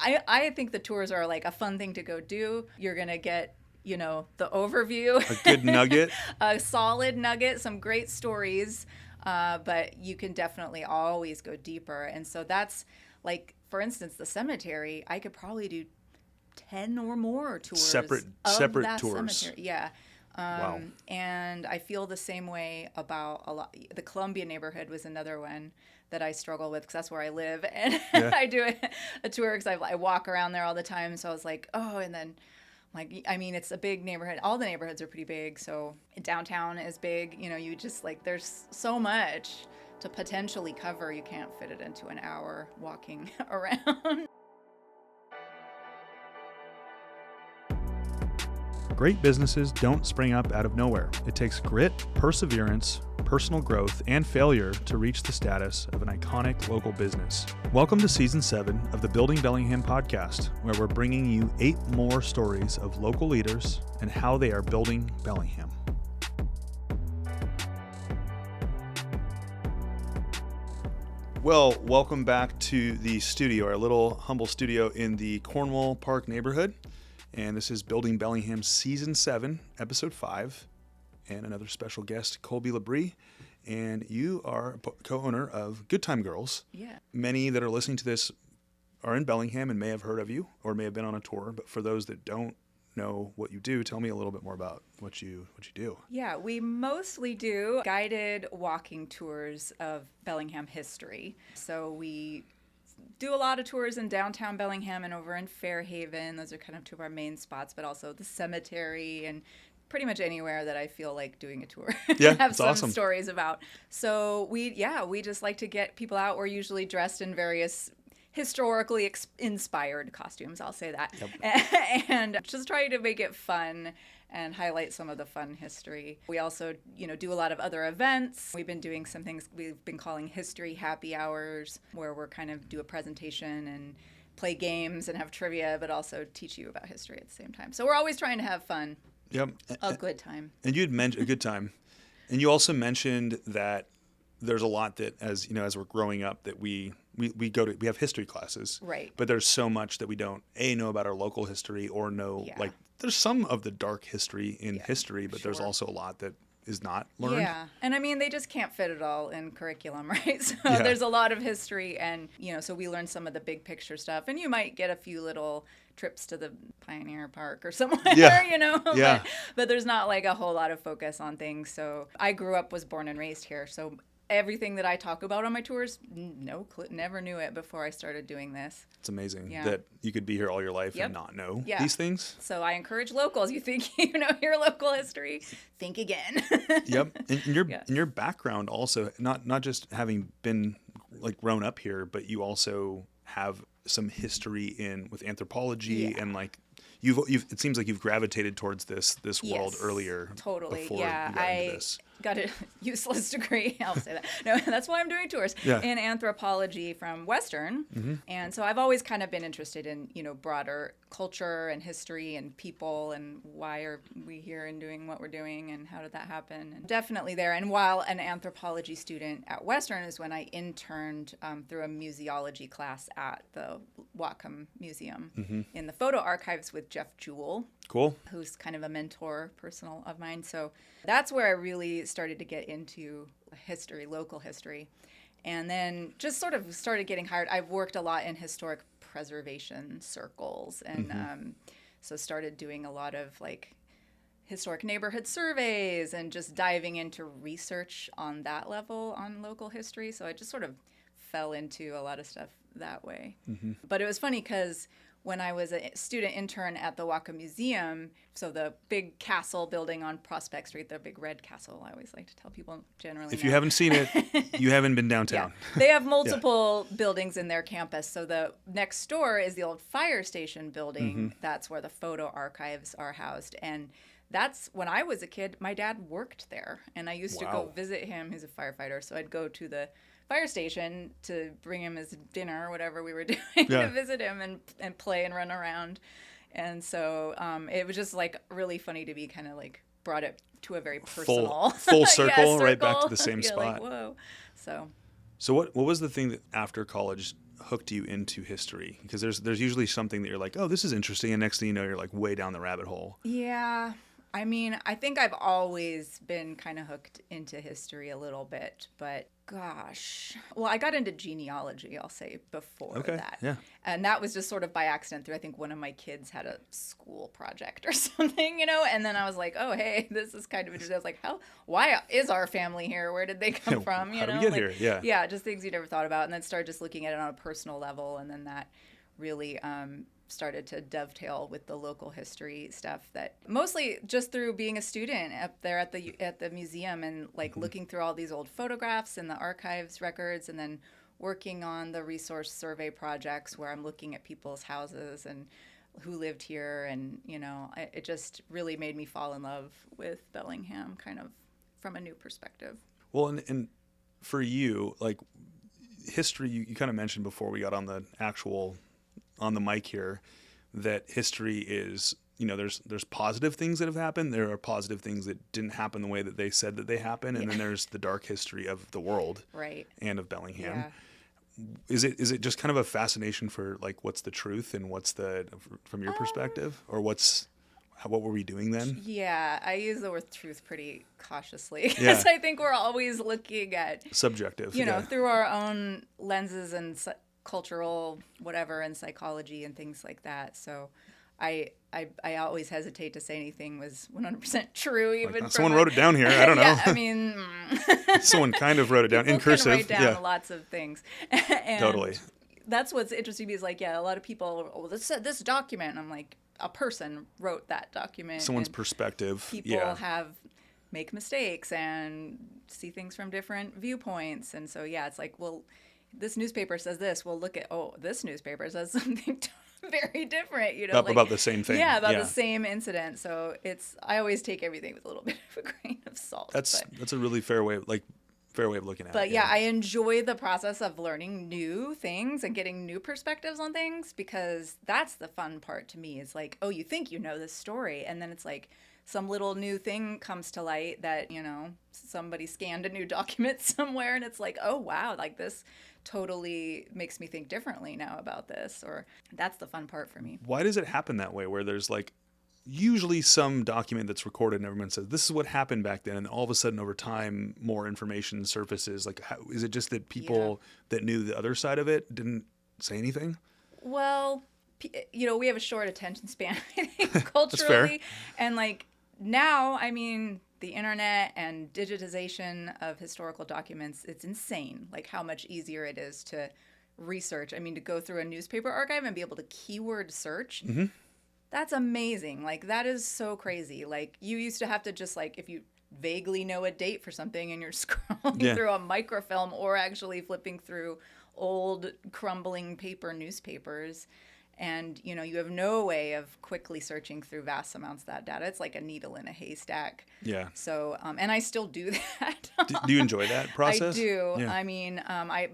I think the tours are like a fun thing to go do. You're going to get, the overview. A good nugget. A solid nugget, some great stories. But you can definitely always go deeper. And so that's like, for instance, the cemetery, I could probably do 10 or more tours. Separate that tours. Cemetery. Yeah. Wow. And I feel the same way about a lot. The Columbia neighborhood was another one that I struggle with because that's where I live. And I do a tour because I walk around there all the time. So I was like, oh, and then it's a big neighborhood. All the neighborhoods are pretty big. So downtown is big. You just there's so much to potentially cover. You can't fit it into an hour walking around. Great businesses don't spring up out of nowhere. It takes grit, perseverance, personal growth, and failure to reach the status of an iconic local business. Welcome to Season 7 of the Building Bellingham podcast, where we're bringing you 8 more stories of local leaders and how they are building Bellingham. Well, welcome back to the studio, our little humble studio in the Cornwall Park neighborhood. And this is Building Bellingham Season 7, Episode 5, and another special guest, Kolby LaBree. And you are co-owner of Good Time Girls. Yeah. Many that are listening to this are in Bellingham and may have heard of you or may have been on a tour. But for those that don't know what you do, tell me a little bit more about what you do. Yeah, we mostly do guided walking tours of Bellingham history. So we do a lot of tours in downtown Bellingham and over in Fairhaven. Those are kind of two of our main spots, but also the cemetery and pretty much anywhere that I feel like doing a tour. Yeah, have some awesome. Stories about. So we just like to get people out. We're usually dressed in various historically inspired costumes, I'll say that. Yep. And just try to make it fun and highlight some of the fun history. We also, do a lot of other events. We've been doing some things we've been calling history happy hours, where we're kind of do a presentation and play games and have trivia, but also teach you about history at the same time. So we're always trying to have fun. Yep. A good time. And you'd mentioned a good time. And you also mentioned that there's a lot that as we're growing up that we have history classes. Right. But there's so much that we don't know about our local history or know there's some of the dark history in history, but there's also a lot that is not learned. Yeah. And they just can't fit it all in curriculum, right? So there's a lot of history and, so we learn some of the big picture stuff and you might get a few little trips to the Pioneer Park or somewhere, Yeah. But there's not like a whole lot of focus on things. So I was born and raised here. So everything that I talk about on my tours, never knew it before I started doing this. It's amazing that you could be here all your life and not know these things. So I encourage locals. You think your local history, think again. Yep. And your background also, not just having been like grown up here, but you also have some history with anthropology and like you've it seems like you've gravitated towards this world earlier. Totally. Before you got into this. Got a useless degree. I'll say that. No, that's why I'm doing tours in anthropology from Western. Mm-hmm. And so I've always kind of been interested in, broader culture and history and people and why are we here and doing what we're doing and how did that happen? And definitely there. And while an anthropology student at Western is when I interned through a museology class at the Whatcom Museum in the photo archives with Jeff Jewell. Cool. Who's kind of a mentor personal of mine. So that's where I really started to get into history, local history. And then just sort of started getting hired. I've worked a lot in historic preservation circles. And so started doing a lot of like historic neighborhood surveys and just diving into research on that level on local history. So I just sort of fell into a lot of stuff that way. Mm-hmm. But it was funny because when I was a student intern at the Whatcom Museum, so the big castle building on Prospect Street, the big red castle, I always like to tell people generally. If you haven't seen it, you haven't been downtown. Yeah. They have multiple buildings in their campus. So the next door is the old fire station building. Mm-hmm. That's where the photo archives are housed. And that's when I was a kid, my dad worked there. And I used to go visit him. He's a firefighter. So I'd go to the fire station to bring him his dinner or whatever we were doing to visit him and play and run around. And so it was just like really funny to be kind of like brought it to a very personal full circle, right back to the same spot. Like, whoa. So what was the thing that after college hooked you into history? Because there's usually something that you're like, oh, this is interesting, and next thing you know, you're like way down the rabbit hole. Yeah. I mean, I think I've always been kind of hooked into history a little bit, but gosh. Well, I got into genealogy, I'll say, before that. Yeah. And that was just sort of by accident through, I think one of my kids had a school project or something, and then I was like, oh, hey, this is kind of interesting. I was like, why is our family here? Where did they come from? How did we get here? Yeah. Yeah, just things you never thought about. And then started just looking at it on a personal level. And then that really started to dovetail with the local history stuff, that mostly just through being a student up there at the museum and like looking through all these old photographs and the archives records, and then working on the resource survey projects where I'm looking at people's houses and who lived here, and it just really made me fall in love with Bellingham kind of from a new perspective. Well, and for you, like history, you kind of mentioned before we got on the mic here, that history is, there's positive things that have happened. There are positive things that didn't happen the way that they said that they happened. And then there's the dark history of the world, right, and of Bellingham. Yeah. Is it just kind of a fascination for like, what's the truth and what's from your perspective, or what were we doing then? Yeah, I use the word truth pretty cautiously, because Yeah. I think we're always looking at Subjective, through our own lenses and cultural whatever and psychology and things like that. So I always hesitate to say anything was 100% true, even like, someone wrote it down here. I don't know. Yeah, I mean, someone kind of wrote it down in cursive. People can write down lots of things. And totally. That's what's interesting, because like, a lot of people, this document, and I'm like, a person wrote that document. Someone's perspective. People make mistakes and see things from different viewpoints. And so, it's like, well, this newspaper says this. Well, look at, this newspaper says something very different, about the same thing. Yeah, about the same incident. So I always take everything with a little bit of a grain of salt. That's a really fair way of looking at it. But I enjoy the process of learning new things and getting new perspectives on things, because that's the fun part to me. Is like, oh, you think you know this story, and then it's like some little new thing comes to light that, somebody scanned a new document somewhere, and it's like, oh, wow, like this totally makes me think differently now about this, or that's the fun part for me. Why does it happen that way, where there's like usually some document that's recorded and everyone says this is what happened back then, and all of a sudden over time more information surfaces? Like, is it just that people that knew the other side of it didn't say anything? Well, we have a short attention span, I think, culturally. That's fair. And like now, I mean, the internet and digitization of historical documents, it's insane, like how much easier it is to research. I mean, to go through a newspaper archive and be able to keyword search. Mm-hmm. That's amazing. Like, that is so crazy. Like, you used to have to just, like, if you vaguely know a date for something and you're scrolling through a microfilm or actually flipping through old crumbling paper newspapers, and, you have no way of quickly searching through vast amounts of that data. It's like a needle in a haystack. Yeah. So, and I still do that. Do you enjoy that process? I do. Yeah. I mean,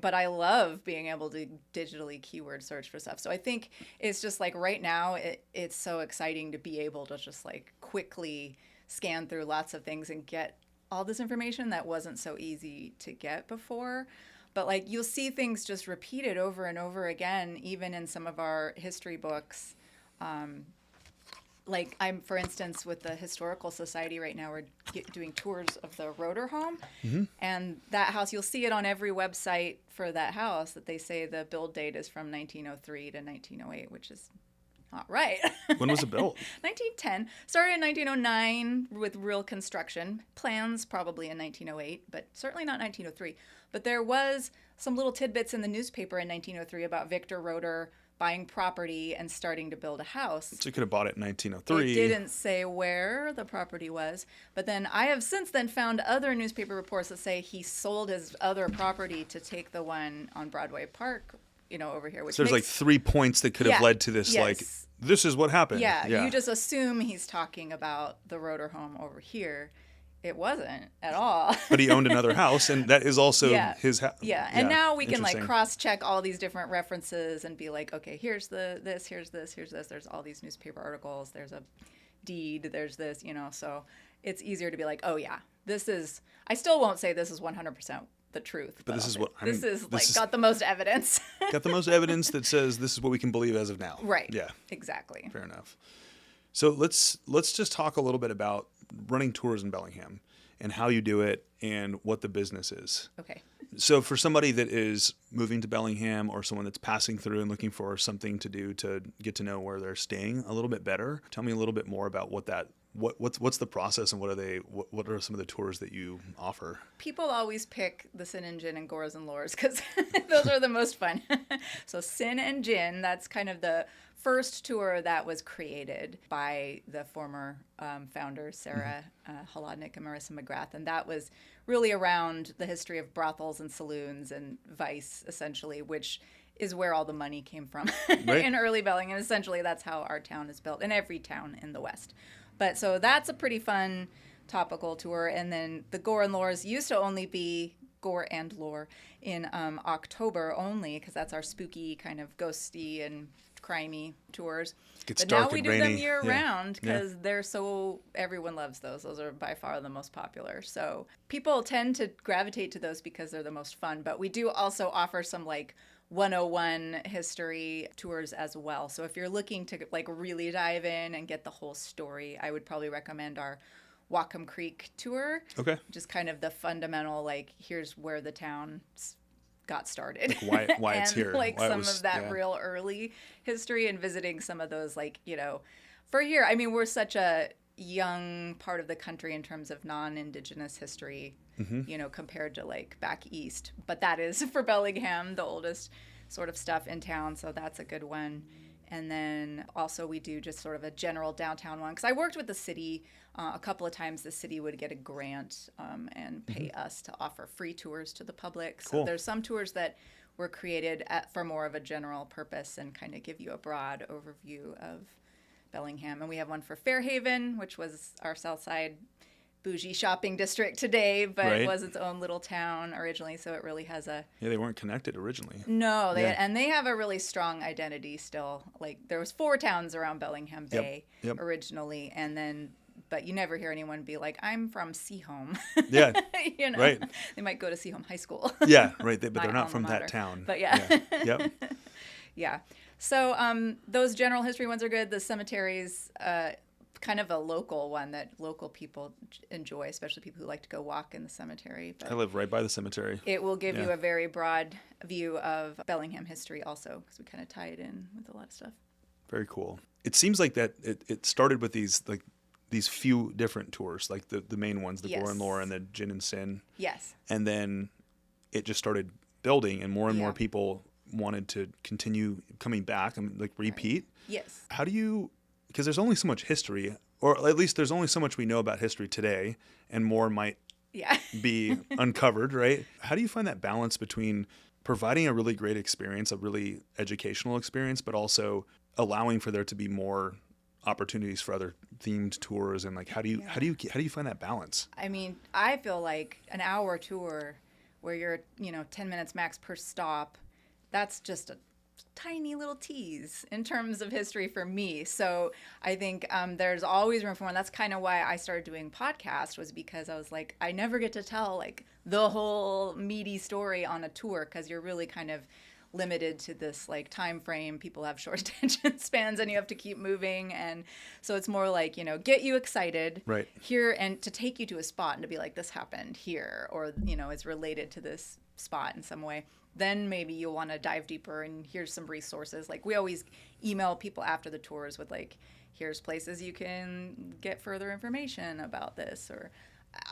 but I love being able to digitally keyword search for stuff. So I think it's just like right now, it's so exciting to be able to just like quickly scan through lots of things and get all this information that wasn't so easy to get before. But like, you'll see things just repeated over and over again, even in some of our history books. Like for instance, with the Historical Society right now, we're doing tours of the Roeder home. Mm-hmm. And that house, you'll see it on every website for that house that they say the build date is from 1903 to 1908, which is not right. When was it built? 1910. Started in 1909 with real construction. Plans probably in 1908, but certainly not 1903. But there was some little tidbits in the newspaper in 1903 about Victor Roeder buying property and starting to build a house. So you could have bought it in 1903. It didn't say where the property was. But then I have since then found other newspaper reports that say he sold his other property to take the one on Broadway Park, over here. Which so there's like 3 points that could have led to this, like, this is what happened. Yeah, you just assume he's talking about the Roeder home over here. It wasn't at all. But he owned another house, and that is also his house. Yeah, and now we can like cross-check all these different references and be like, okay, here's this, here's this, here's this. There's all these newspaper articles. There's a deed. There's this, so it's easier to be like, oh yeah, this is. I still won't say this is 100% the truth. But this is what this is got the most evidence. Got the most evidence that says this is what we can believe as of now. Right. Yeah. Exactly. Fair enough. So let's just talk a little bit about running tours in Bellingham and how you do it and what the business is. Okay. So for somebody that is moving to Bellingham or someone that's passing through and looking for something to do to get to know where they're staying a little bit better, tell me a little bit more about what's the process and what are some of the tours that you offer? People always pick the Sin and Gin and Gores and Lores because those are the most fun. So Sin and Gin, that's kind of the first tour that was created by the former founders, Sarah Holodnik and Marissa McGrath. And that was really around the history of brothels and saloons and vice, essentially, which is where all the money came from in early Bellingham. And essentially, that's how our town is built, and every town in the West. But so that's a pretty fun topical tour. And then the Gore and Lores used to only be Gore and Lore in October only, because that's our spooky kind of ghosty and crimey tours. But now we do them year round because they're everyone loves those. Those are by far the most popular. So people tend to gravitate to those because they're the most fun. But we do also offer some 101 history tours as well. So if you're looking to really dive in and get the whole story, I would probably recommend our Whatcom Creek tour. Okay. Just kind of the fundamental, here's where the town got started. Why and it's here. Some of that real early history and visiting some of those, for here, I mean, we're such a young part of the country in terms of non-Indigenous history, compared to back east. But that is for Bellingham, the oldest sort of stuff in town. So that's a good one. And then also we do just sort of a general downtown one. Because I worked with the city a couple of times. The city would get a grant and pay us to offer free tours to the public. So there's some tours that were created for more of a general purpose and kind of give you a broad overview of Bellingham. And we have one for Fairhaven, which was our south side bougie shopping district today, but it was its own little town originally, so it really has a... Yeah, they weren't connected originally. No, and they have a really strong identity still. There was 4 towns around Bellingham Bay originally, and then... But you never hear anyone be like, I'm from Seaholm. Yeah, Right. They might go to Seaholm High School. Yeah, right, but they're not from that town. But yeah. Yep. Yeah. So those general history ones are good. The cemeteries... kind of a local one that local people enjoy, especially people who like to go walk in the cemetery. But I live right by the cemetery. It will give you a very broad view of Bellingham history also, because we kind of tie it in with a lot of stuff. Very cool. It seems like that it started with these few different tours, the main ones, the Gore and Lore and the Gin and Sin. Yes. And then it just started building, and more people wanted to continue coming back and repeat. Right. Yes. How do you... Because there's only so much history, or at least there's only so much we know about history today, and more might be uncovered, right? How do you find that balance between providing a really great experience, a really educational experience, but also allowing for there to be more opportunities for other themed tours, and how do you find that balance? I mean, I feel like an hour tour where you're 10 minutes max per stop, that's just a tiny little tease in terms of history for me. So I think there's always room for one. That's kind of why I started doing podcasts, was because I was like, I never get to tell the whole meaty story on a tour, because you're really kind of limited to this time frame. People have short attention spans and you have to keep moving, and so it's more get you excited here and to take you to a spot and to be like, this happened here, or it's related to this spot in some way. Then maybe you'll want to dive deeper, and here's some resources. We always email people after the tours with here's places you can get further information about this. Or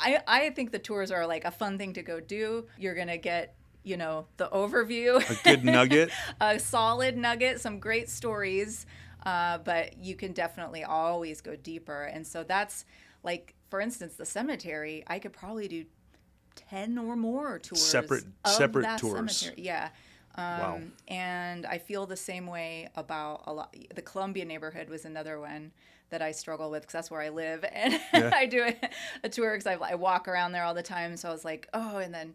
I think the tours are a fun thing to go do. You're going to get, the overview. A good nugget. A solid nugget, some great stories. But you can definitely always go deeper. And so that's for instance, the cemetery, I could probably do 10 or more tours. Separate tours. Cemetery. Yeah. Wow. And I feel the same way about a lot. The Columbia neighborhood was another one that I struggle with, because that's where I live. And I do a tour because I walk around there all the time. So I was like, and then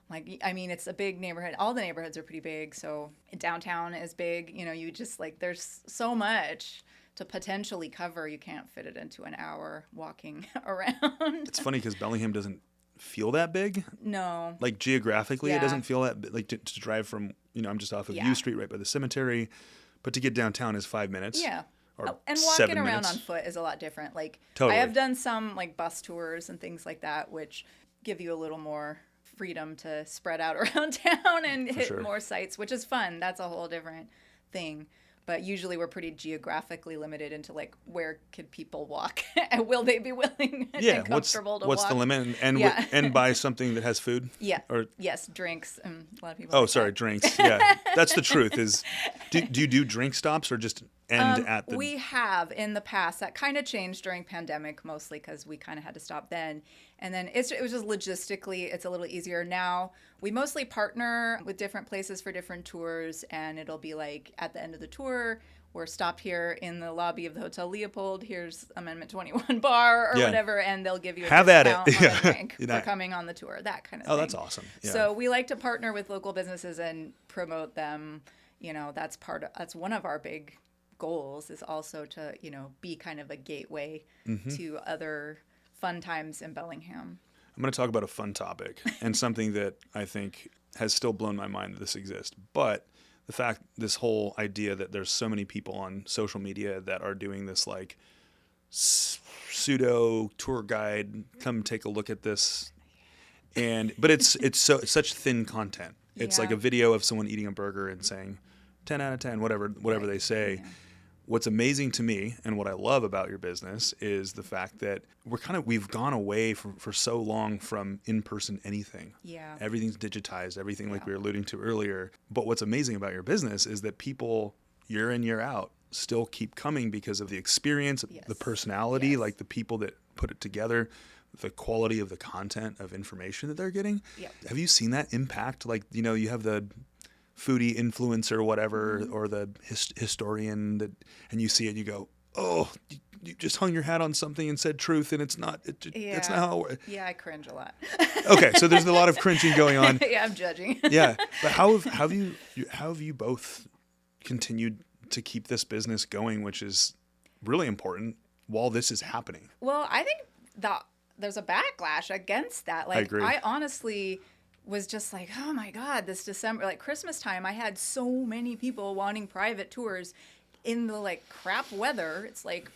it's a big neighborhood. All the neighborhoods are pretty big. So downtown is big. You just there's so much to potentially cover. You can't fit it into an hour walking around. It's funny because Bellingham doesn't feel that big. No. Like geographically, it Yeah. doesn't feel that like to drive from, I'm just off of U Street right by the cemetery, but to get downtown is 5 minutes. Yeah. Or And 7 walking around minutes. on foot is a lot different. Like Totally. I have done some like bus tours and things like that, which give you a little more freedom to spread out around town and hit sure. more sites, which is fun. That's a whole different thing. But usually we're pretty geographically limited into like where could people walk and will they be willing Yeah. and comfortable to what's walk? the limit? And Yeah. and buy something that has food. Yeah. Or Yes, drinks. A lot of people. oh, like sorry, that. drinks. Yeah, that's the truth. Is do you do drink stops or just end at the? We have in the past. That kind of changed during pandemic, mostly because we kind of had to stop then. And then it was just logistically, it's a little easier now. We mostly partner with different places for different tours, and it'll be like at the end of the tour, we're stopped here in the lobby of the Hotel Leopold. Here's Amendment 21 bar or Yeah. whatever, and they'll give you a Have at it. discount on Yeah. a drink for coming on the tour. That kind of thing. Oh, that's awesome. Yeah. So we like to partner with local businesses and promote them. That's one of our big goals is also to, be kind of a gateway to other fun times in Bellingham. I'm going to talk about a fun topic and something that I think has still blown my mind that this exists. But this whole idea that there's so many people on social media that are doing this like pseudo tour guide, come take a look at this. But it's such thin content. It's like Yeah. a video of someone eating a burger and saying 10 out of 10, whatever they say. Yeah. What's amazing to me and what I love about your business is the fact that we've gone away for so long from in-person anything. Yeah. Everything's digitized, everything like Yeah. we were alluding to earlier. But what's amazing about your business is that people year in, year out still keep coming because of the experience, Yes. the personality, Yes. like the people that put it together, the quality of the content of information that they're getting. Yep. Have you seen that impact? Like, you have the foodie influencer or whatever, or the historian and you see it and you go, oh, you just hung your hat on something and said truth and it's not that's not how it. Yeah, I cringe a lot. Okay, so there's a lot of cringing going on. Yeah, I'm judging. Yeah, but how have you both continued to keep this business going, which is really important while this is happening? Well, I think there's a backlash against that. Like, I agree. I honestly was just like, oh my God, this December, like Christmas time, I had so many people wanting private tours in the like crap weather. It's like,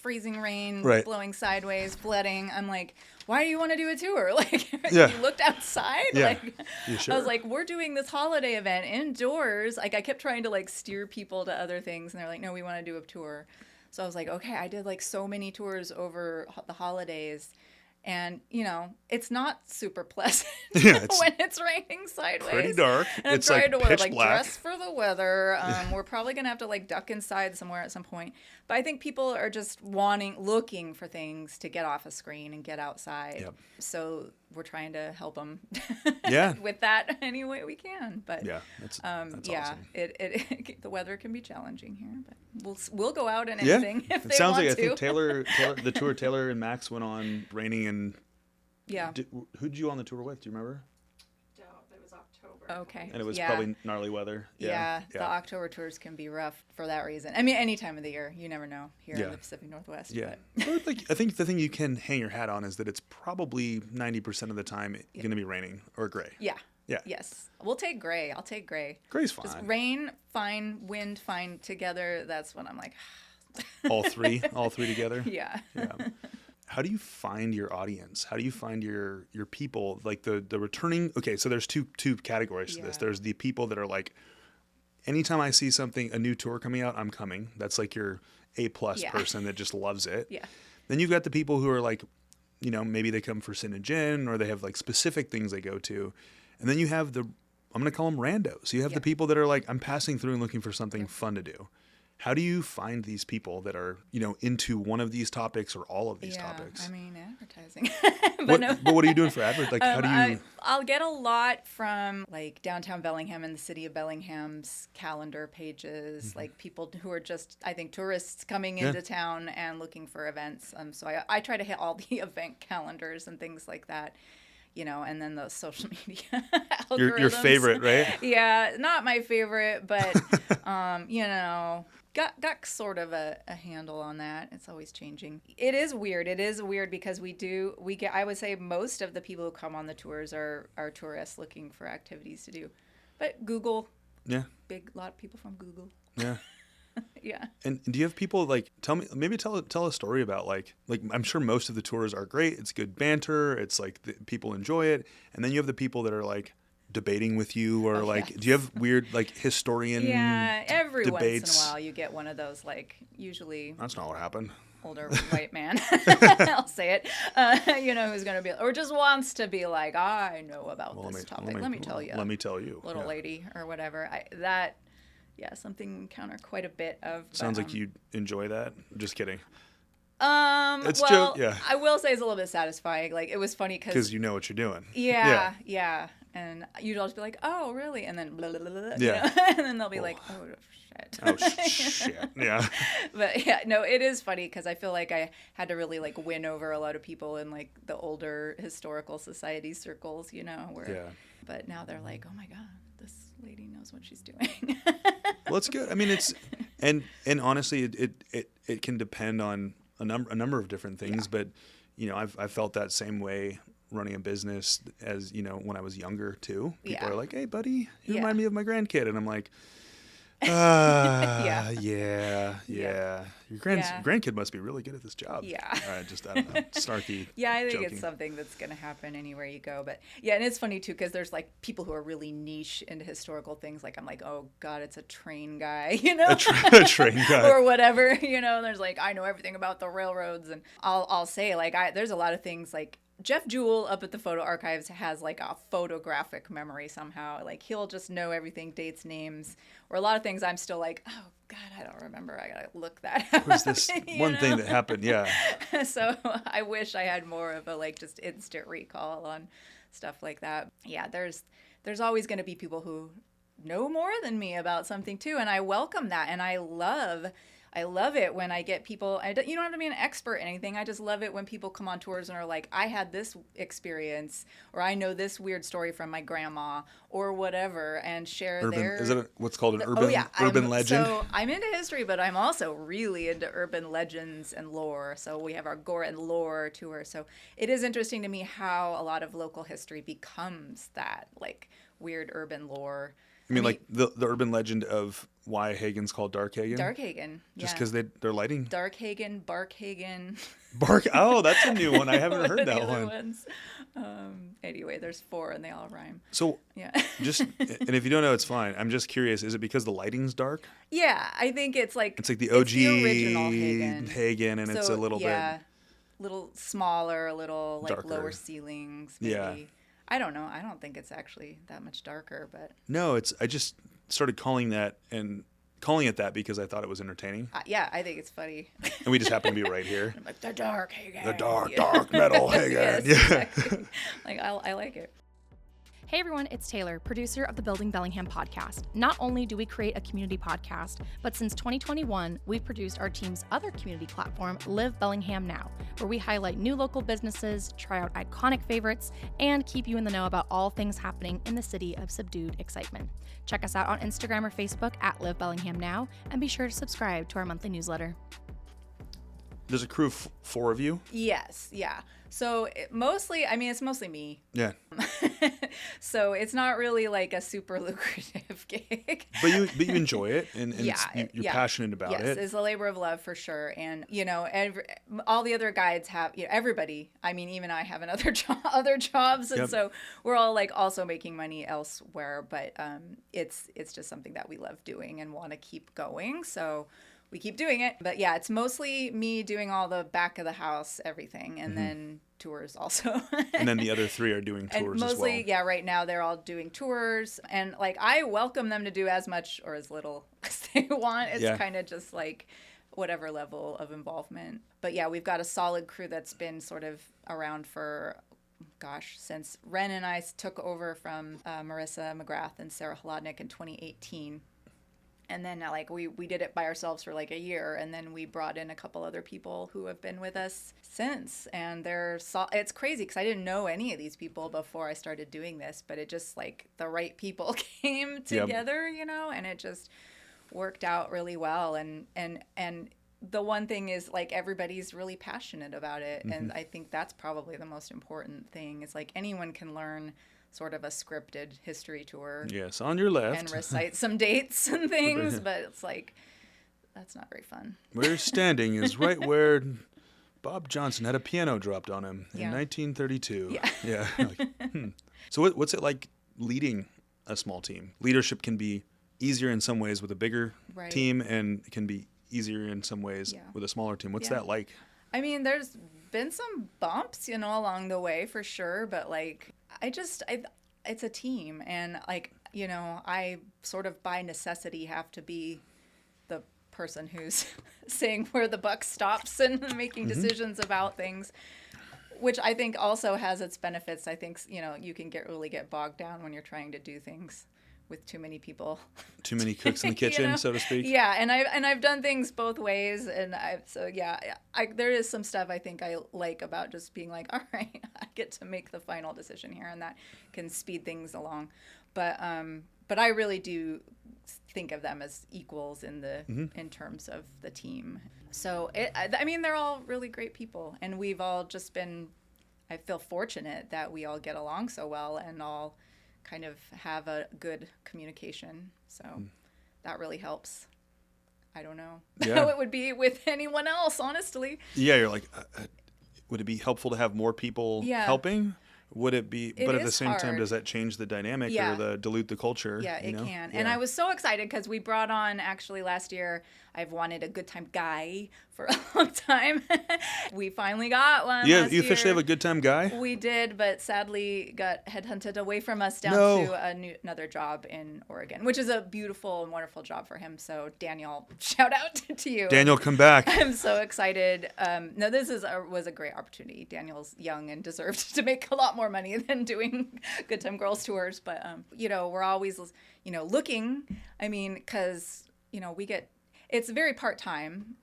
freezing rain, Right. blowing sideways, flooding. I'm like, why do you want to do a tour? Like, Yeah. you looked outside. Yeah. Like, You sure? I was like, we're doing this holiday event indoors. Like, I kept trying to like steer people to other things, and they're like, no, we want to do a tour. So I was like, okay, I did like so many tours over the holidays. And, it's not super pleasant Yeah, when it's raining sideways. pretty dark. And It's I'm like trying to wear pitch like black. dress for the weather. We're probably going to have to like duck inside somewhere at some point. But I think people are just looking for things to get off a screen and get outside. Yep. So we're trying to help them Yeah. with that any way we can. But Yeah, that's yeah, awesome. the weather can be challenging here, but we'll go out and Yeah, anything if it they sounds want like to. I think the tour Taylor and Max went on raining and Yeah. who'd you on the tour with? Do you remember? It was October. Okay. And it was yeah. probably gnarly weather. Yeah, the October tours can be rough for that reason. I mean, any time of the year, you never know here Yeah. in the Pacific Northwest. Yeah, But but like I think the thing you can hang your hat on is that it's probably 90% of the time going to be raining or gray. yeah. Yeah. Yes. We'll take gray. I'll take gray. Gray's Just fine. rain, fine, wind, fine together. That's when I'm like, all three together. yeah. Yeah. How do you find your audience? How do you find your people? Like the returning. Okay, so there's two categories to this. Yeah. There's the people that are like, anytime I see a new tour coming out, I'm coming. That's like your A+ Yeah. person that just loves it. Yeah. Then you've got the people who are like, maybe they come for Sin and Gin, or they have like specific things they go to. And then you have I'm going to call them randos. You have Yeah. the people that are like, I'm passing through and looking for something fun to do. How do you find these people that are, into one of these topics or all of these topics? I mean, advertising. But what are you doing for advertising? Like, how do you? I'll get a lot from like downtown Bellingham and the city of Bellingham's calendar pages, like people who are just, I think, tourists coming Yeah. into town and looking for events. So I try to hit all the event calendars and things like that. And then the social media Your algorithms. favorite, right? Yeah, not my favorite, but got sort of a handle on that. It's always changing. It is weird. It is weird because we get, I would say most of the people who come on the tours are tourists looking for activities to do. But Google. Yeah. Lot of people from Google. Yeah. Yeah. And do you have people like tell a story about like I'm sure most of the tours are great. It's good banter. It's like people enjoy it. And then you have the people that are like debating with you or do you have weird like historian every debates? Once in a while you get one of those, like, usually That's not what happened. older white man, I'll say it, who's going to be, or just wants to be like, I know about this topic. Let me tell you. Little lady or whatever. Something we encounter quite a bit of. Sounds like you enjoy that. Just kidding. It's joke. Yeah. I will say it's a little bit satisfying. Like, it was funny because you know what you're doing. Yeah. And you'd always be like, oh, really? And then blah, blah, blah, blah, and then they'll be like, oh, shit. Oh, shit. Yeah. But yeah, no, it is funny because I feel like I had to really like win over a lot of people in like the older historical society circles, but now they're like, oh my God, this lady knows what she's doing. Well, it's good. I mean, it's, and honestly, it can depend on a number of different things, but I've felt that same way running a business as, when I was younger too. People are like, hey buddy, you remind me of my grandkid. And I'm like, yeah. Your grandkid must be really good at this job. Yeah. I don't know. Snarky. Yeah, I think joking. It's something that's going to happen anywhere you go. But yeah, and it's funny too, because there's like people who are really niche into historical things. Like, I'm like, oh God, it's a train guy, A train guy. or whatever, there's like, I know everything about the railroads. And I'll say like, there's a lot of things like, Jeff Jewell up at the photo archives has like a photographic memory somehow. Like, he'll just know everything, dates, names, or a lot of things I'm still like, oh God, I don't remember. I gotta look that up. Was this one thing that happened? Yeah. So I wish I had more of a like just instant recall on stuff like that. Yeah, there's always going to be people who know more than me about something too, and I welcome that, and I love it when I get people, you don't have to be an expert in anything. I just love it when people come on tours and are like, I had this experience, or I know this weird story from my grandma, or whatever, and share their... Is it what's called an urban legend? So I'm into history, but I'm also really into urban legends and lore. So we have our Gore and Lore tour. So it is interesting to me how a lot of local history becomes that, like, weird urban lore. I mean, like the urban legend of why Hagen's called Darkhagen? Darkhagen, Just because they're lighting? Darkhagen, Barkhagen. Oh, that's a new one. I haven't heard that one. Ones. Anyway, there's 4 and they all rhyme. So, and if you don't know, it's fine. I'm just curious. Is it because the lighting's dark? Yeah, I think it's like the OG the original Hagen, and it's a little bit... a little smaller, a little like darker. Lower ceilings, maybe. Yeah. I don't know. I don't think it's actually that much darker, but... No, I just started calling it that because I thought it was entertaining. Yeah, I think it's funny. And we just happen to be right here. I'm like, the dark Hagen. The dark metal Hagen. Yes, exactly. Like, I like it. Hey everyone, it's Taylor, producer of the Building Bellingham podcast. Not only do we create a community podcast, but since 2021, we've produced our team's other community platform, Live Bellingham Now, where we highlight new local businesses, try out iconic favorites, and keep you in the know about all things happening in the city of subdued excitement. Check us out on Instagram or Facebook at Live Bellingham Now, and be sure to subscribe to our monthly newsletter. There's a crew of 4 of you? Yes, yeah. So it's mostly me. Yeah. So it's not really like a super lucrative gig. But you enjoy it, and you're passionate about it. Yes, it's a labor of love for sure. And all the other guides have, everybody. I mean, even I have other jobs, and so we're all like also making money elsewhere. But it's just something that we love doing and want to keep going. So we keep doing it. But yeah, it's mostly me doing all the back of the house, everything, and then tours also. And then the other 3 are doing tours and mostly, as well. Right now they're all doing tours. And like, I welcome them to do as much or as little as they want. It's kind of just like whatever level of involvement. But yeah, we've got a solid crew that's been sort of around for... since Ren and I took over from Marissa McGrath and Sarah Holodnik in 2018. And then we did it by ourselves for like a year, and then we brought in a couple other people who have been with us since. And it's crazy because I didn't know any of these people before I started doing this, but it just like the right people came together, and it just worked out really well. And the one thing is, like, everybody's really passionate about it. And I think that's probably the most important thing, is like anyone can learn sort of a scripted history tour. Yes, on your left. And recite some dates and things, but it's like, that's not very fun. We're standing is right where Bob Johnson had a piano dropped on him in Yeah. 1932. Yeah. Yeah. Like, So what's it like leading a small team? Leadership can be easier in some ways with a bigger Right. team, and it can be easier in some ways Yeah. with a smaller team. What's Yeah. that like? I mean, there's been some bumps, along the way for sure, but like, it's a team, and like, I sort of by necessity have to be the person who's saying where the buck stops and making decisions about things, which I think also has its benefits. I think, you can really get bogged down when you're trying to do things with too many people. Too many cooks in the kitchen, so to speak? Yeah, and I've done things both ways, and there is some stuff I think I like about just being like, all right, I get to make the final decision here, and that can speed things along. But I really do think of them as equals in terms of the team. So they're all really great people, and we've all just been. I feel fortunate that we all get along so well and all kind of have a good communication. So that really helps. I don't know how it would be with anyone else, honestly. Yeah, you're like, would it be helpful to have more people helping? Would it be, but at the same time, does that change the dynamic or dilute the culture? Yeah, it can. Yeah. And I was so excited because we brought on, actually last year, I've wanted a good time guy for a long time. We finally got one. Yeah, last you officially year. have a good time guy? We did, but sadly got headhunted away from us down to another job in Oregon, which is a beautiful and wonderful job for him. So Daniel, shout out to you. Daniel, come back. I'm so excited. No, this was a great opportunity. Daniel's young and deserved to make a lot more money than doing Good Time Girls tours. But, we're always, looking. I mean, because, it's very part-time,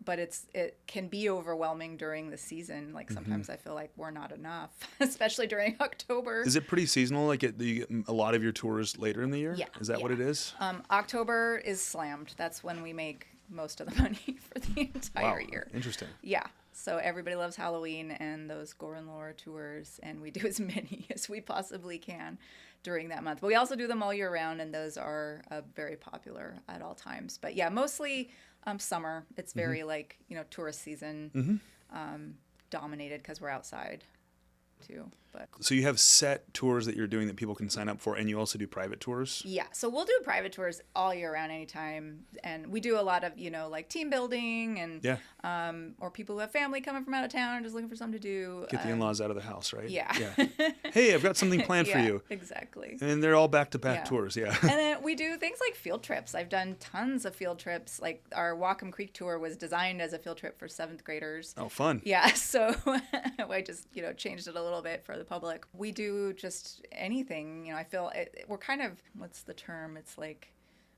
but it can be overwhelming during the season. Like sometimes I feel like we're not enough, especially during October. Is it pretty seasonal? Like you get a lot of your tours later in the year? Yeah. Is that what it is? October is slammed. That's when we make most of the money for the entire year. Interesting. Yeah. So everybody loves Halloween and those gore and lore tours, and we do as many as we possibly can during that month. But we also do them all year round, and those are very popular at all times. But yeah, mostly summer. It's very tourist season dominated because we're outside too. But So you have set tours that you're doing that people can sign up for, and you also do private tours? yeah, so we'll do private tours all year round anytime. And we do a lot of, like team building and or people who have family coming from out of town and just looking for something to do. Get the in-laws out of the house, right? Yeah. Hey, I've got something planned for you. Exactly. And they're all back-to-back tours, And then we do things like field trips. I've done tons of field trips. Like our Whatcom Creek tour was designed as a field trip for 7th graders. Oh, fun. Yeah, so I just, changed it a little bit for the public. We do just anything. I feel we're kind of, what's the term? It's like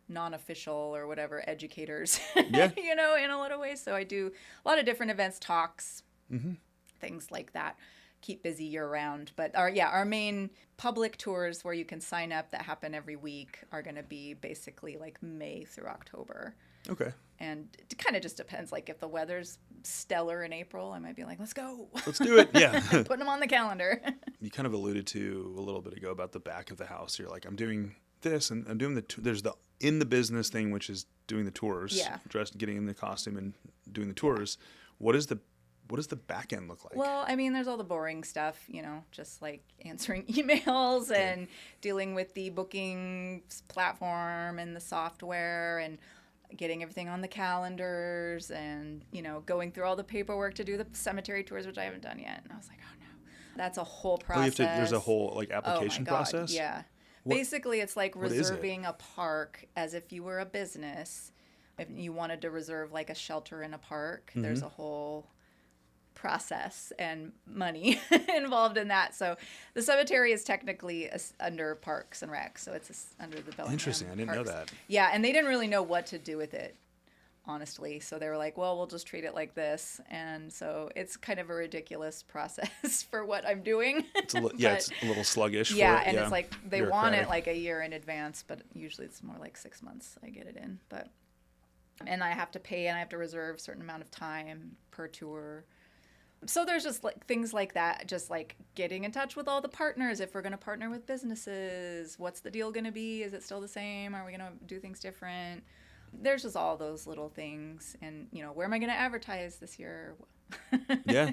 non-official or whatever, educators, Yeah. in a lot of ways. So I do a lot of different events, talks, things like that. Keep busy year round. But our main public tours where you can sign up that happen every week are going to be basically like May through October. Okay. And it kind of just depends. Like if the weather's stellar in April, I might be like, let's go. Let's do it. Yeah. Putting them on the calendar. You kind of alluded to a little bit ago about the back of the house. You're like, I'm doing this and I'm doing there's the in the business thing, which is doing the tours, getting in the costume and doing the tours. What does the back end look like? Well, I mean, there's all the boring stuff, just like answering emails and dealing with the booking platform and the software and getting everything on the calendars and, going through all the paperwork to do the cemetery tours, which I haven't done yet. And I was like, oh no, that's a whole process. There's a whole application process? Yeah. Basically, it's like reserving a park as if you were a business. If you wanted to reserve like a shelter in a park, there's a whole process and money involved in that. So the cemetery is technically under Parks and Rec, so it's under the Bellingham. Interesting. I didn't know Parks. that. Yeah, and they didn't really know what to do with it, honestly. So they were like, well, we'll just treat it like this. And so it's kind of a ridiculous process for what I'm doing. It's a it's a little sluggish. Yeah, for it. and it's like they want it Bureaucratic. like a year in advance, but usually it's more like 6 months I get it in. But and I have to pay and I have to reserve a certain amount of time per tour. So there's just like things like that, just like getting in touch with all the partners. If we're going to partner with businesses, what's the deal going to be? Is it still the same? Are we going to do things different? There's just all those little things. And, you know, where am I going to advertise this year? Yeah.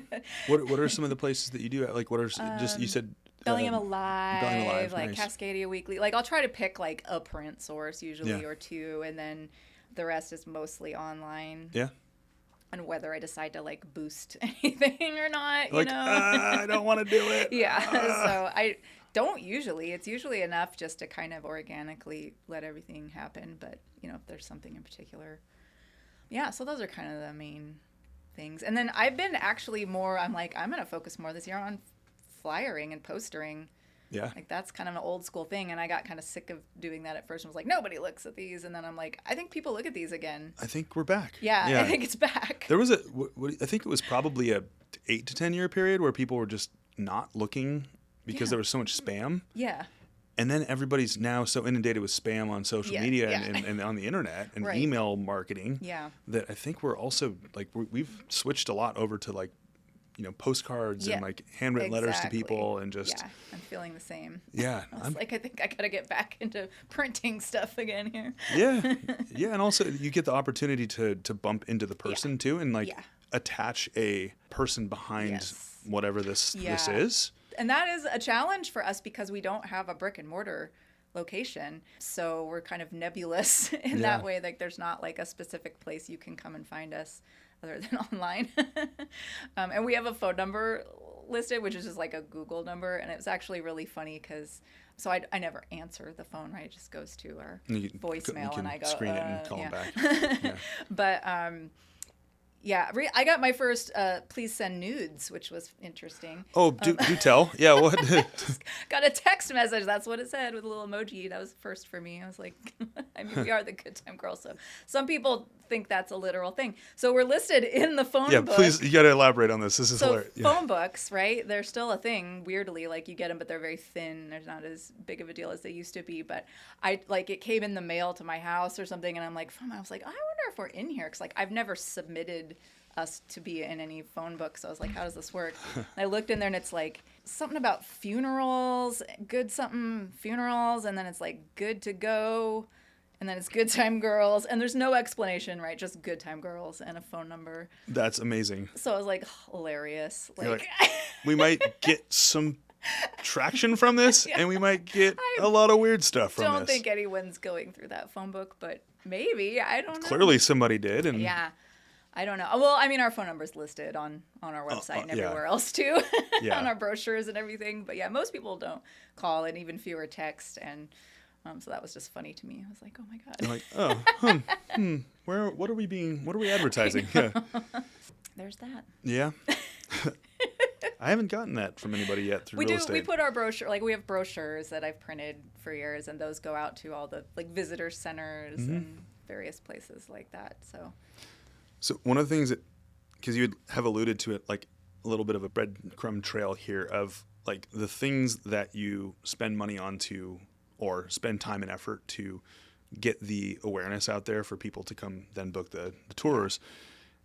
What are some of the places that you do? Like, what are just, you said Bellingham Alive, Bellingham Alive, like nice. Cascadia Weekly. Like I'll try to pick like a print source usually Yeah. or two, and then the rest is mostly online. Yeah. And whether I decide to like boost anything or not, Like, you know. I don't want to do it. Yeah. So I don't usually. It's usually enough just to kind of organically let everything happen. But, you know, if there's something in particular. Yeah. So those are kind of the main things. And then I've been actually more, I'm like, I'm going to focus more this year on flyering and postering. Yeah. Like that's kind of an old school thing. And I got kind of sick of doing that at first. I was like, nobody looks at these. And then I'm like, I think people look at these again. I think we're back. Yeah. I think it's back. There was I think it was probably a 8 to 10 year period where people were just not looking because there was so much spam. Yeah. And then everybody's now so inundated with spam on social media and on the internet and Right. email marketing Yeah. that I think we're also like, we've switched a lot over to like, you know, postcards and like handwritten letters to people and just. Yeah, I'm feeling the same. Yeah. I was like, I think I got to get back into printing stuff again here. Yeah. Yeah. And also you get the opportunity to bump into the person too and like attach a person behind whatever this is. And that is a challenge for us because we don't have a brick and mortar location. So we're kind of nebulous in that way. Like there's not like a specific place you can come and find us other than online. And we have a phone number listed, which is just like a Google number. And it was actually really funny because so I never answer the phone, right? It just goes to our voicemail and I go, screen it and call them back. Yeah. But I got my first please send nudes, which was interesting. Oh, do tell. Yeah, what? Got a text message. That's what it said with a little emoji. That was first for me. I was like, I mean, we are the good time girls. So some people think that's a literal thing. So we're listed in the phone book. Yeah, please, you got to elaborate on this. This is hilarious. Phone books, right? They're still a thing, weirdly. Like you get them, but they're very thin. They're not as big of a deal as they used to be. But it came in the mail to my house or something. And I'm like, I was like, I wonder if we're in here. Because like I've never submitted us to be in any phone book. So I was like, how does this work? And I looked in there and it's like something about funerals, funerals. And then it's like good to go. And then it's good time girls. And there's no explanation, right? Just good time girls and a phone number. That's amazing. So I was like, hilarious. Like we might get some traction from this and we might get a lot of weird stuff from this. I don't think anyone's going through that phone book, but maybe. I don't know. Clearly somebody did. And yeah. I don't know. Well, I mean, our phone number's listed on our website and everywhere else too, on our brochures and everything. But yeah, most people don't call and even fewer text. And so that was just funny to me. I was like, oh my God. You're like, what are we advertising? Yeah. There's that. Yeah. I haven't gotten that from anybody yet through real estate. We put our brochure, like we have brochures that I've printed for years and those go out to all the like visitor centers and various places like that. So one of the things that, because you have alluded to it, like a little bit of a breadcrumb trail here of like the things that you spend money on to or spend time and effort to get the awareness out there for people to come then book the tours.